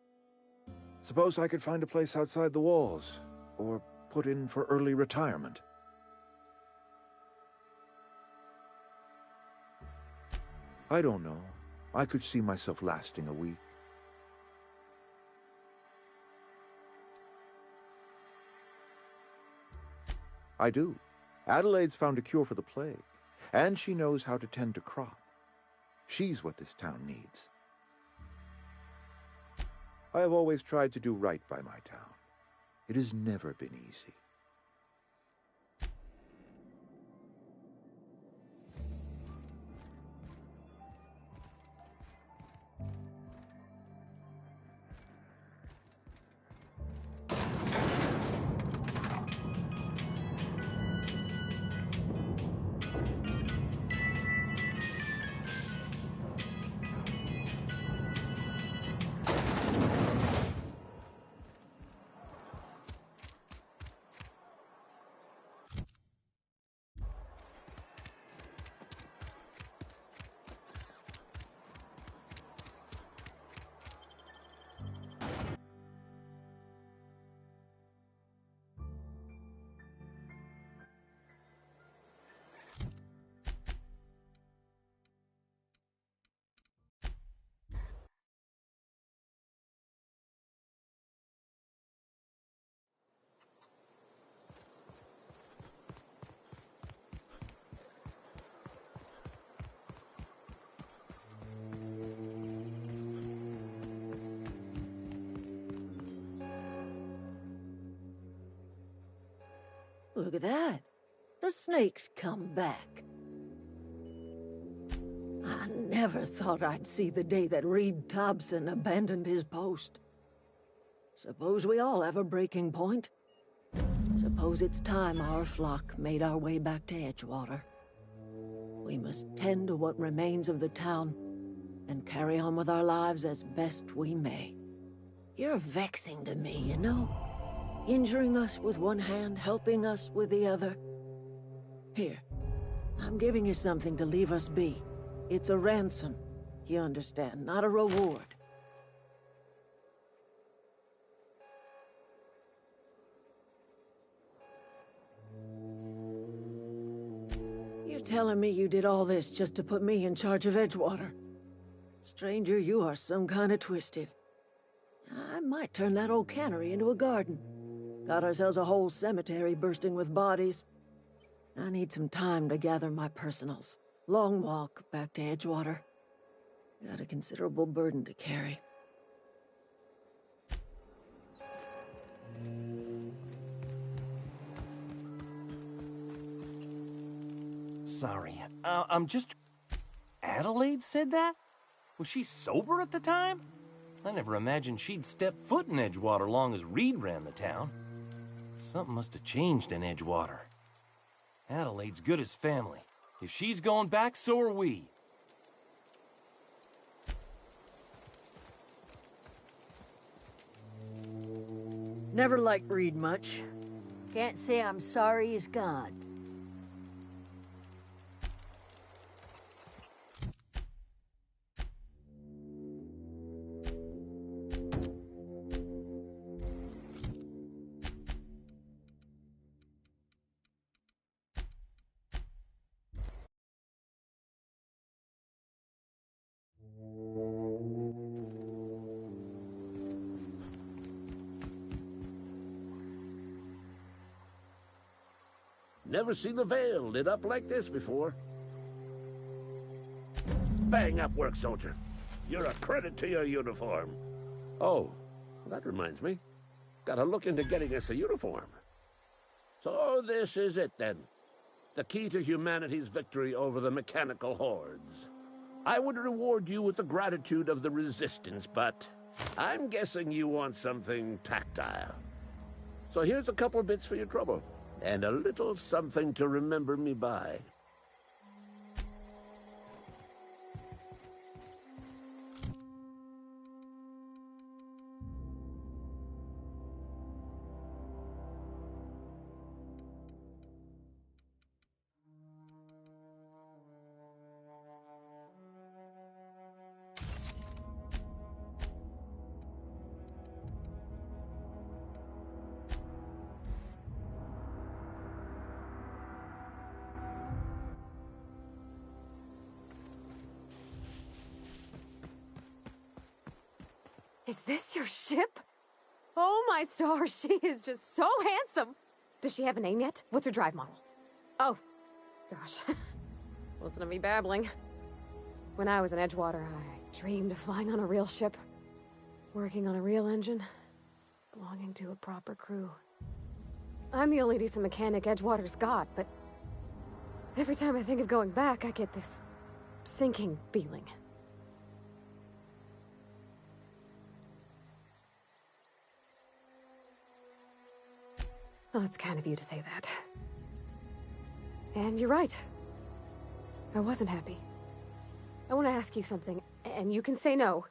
Suppose I could find a place outside the walls, or put in for early retirement. I don't know. I could see myself lasting a week. I do. Adelaide's found a cure for the plague, and she knows how to tend to crop. She's what this town needs. I have always tried to do right by my town. It has never been easy. Look at that. The snake's come back. I never thought I'd see the day that Reed Thompson abandoned his post. Suppose we all have a breaking point. Suppose it's time our flock made our way back to Edgewater. We must tend to what remains of the town and carry on with our lives as best we may. You're vexing to me, you know? Injuring us with one hand, helping us with the other. Here, I'm giving you something to leave us be. It's a ransom, you understand, not a reward. You're telling me you did all this just to put me in charge of Edgewater? Stranger, you are some kind of twisted. I might turn that old cannery into a garden. Got ourselves a whole cemetery bursting with bodies. I need some time to gather my personals. Long walk back to Edgewater. Got a considerable burden to carry. Sorry, I'm just... Adelaide said that? Was she sober at the time? I never imagined she'd step foot in Edgewater long as Reed ran the town. Something must have changed in Edgewater. Adelaide's good as family. If she's going back, so are we. Never liked Reed much. Can't say I'm sorry he's gone. Never seen the Vale lit up like this before. Bang up work, soldier. You're a credit to your uniform. Oh, that reminds me. Gotta look into getting us a uniform. So this is it, then. The key to humanity's victory over the mechanical hordes. I would reward you with the gratitude of the Resistance, but I'm guessing you want something tactile. So here's a couple bits for your trouble. And a little something to remember me by. Is this your ship? Oh my stars, she is just so handsome! Does she have a name yet? What's her drive model? Oh, gosh. Listen to me babbling. When I was in Edgewater, I dreamed of flying on a real ship, working on a real engine, belonging to a proper crew. I'm the only decent mechanic Edgewater's got, but every time I think of going back, I get this sinking feeling. Well, it's kind of you to say that. And you're right. I wasn't happy. I want to ask you something, and you can say no.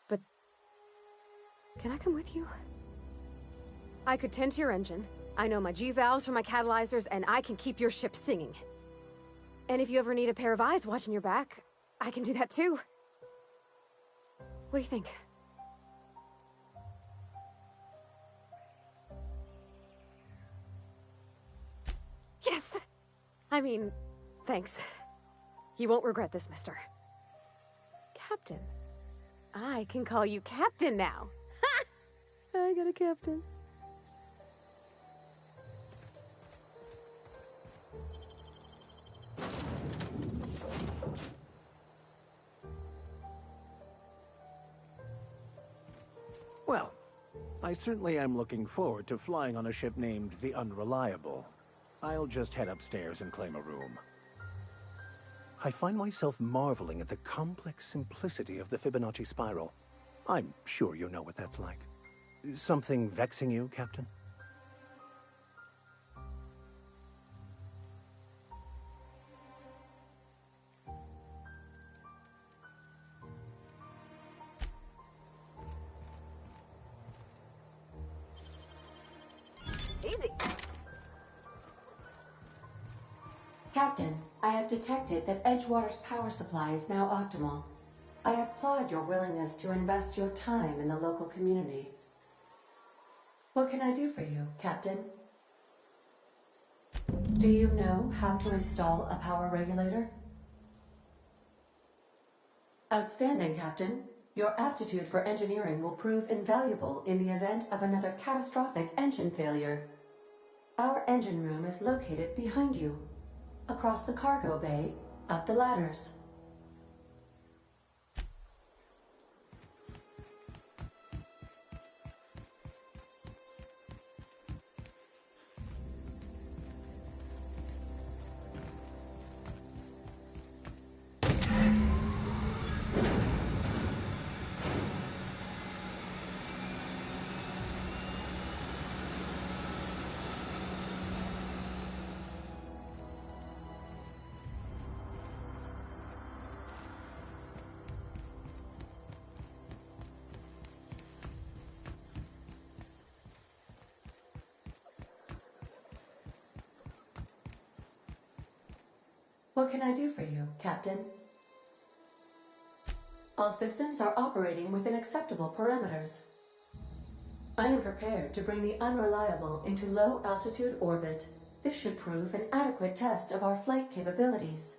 But can I come with you? I could tend to your engine. I know my G-valves from my catalyzers, and I can keep your ship singing. And if you ever need a pair of eyes watching your back, I can do that too. What do you think? Yes! I mean, thanks. You won't regret this, mister. Captain. I can call you Captain now. Ha! I got a captain. Well, I certainly am looking forward to flying on a ship named the Unreliable. I'll just head upstairs and claim a room. I find myself marveling at the complex simplicity of the Fibonacci spiral. I'm sure you know what that's like. Something vexing you, Captain? Easy. Captain, I have detected that Edgewater's power supply is now optimal. I applaud your willingness to invest your time in the local community. What can I do for you, Captain? Do you know how to install a power regulator? Outstanding, Captain. Your aptitude for engineering will prove invaluable in the event of another catastrophic engine failure. Our engine room is located behind you. Across the cargo bay, up the ladders. What can I do for you, Captain? All systems are operating within acceptable parameters. I am prepared to bring the Unreliable into low-altitude orbit. This should prove an adequate test of our flight capabilities.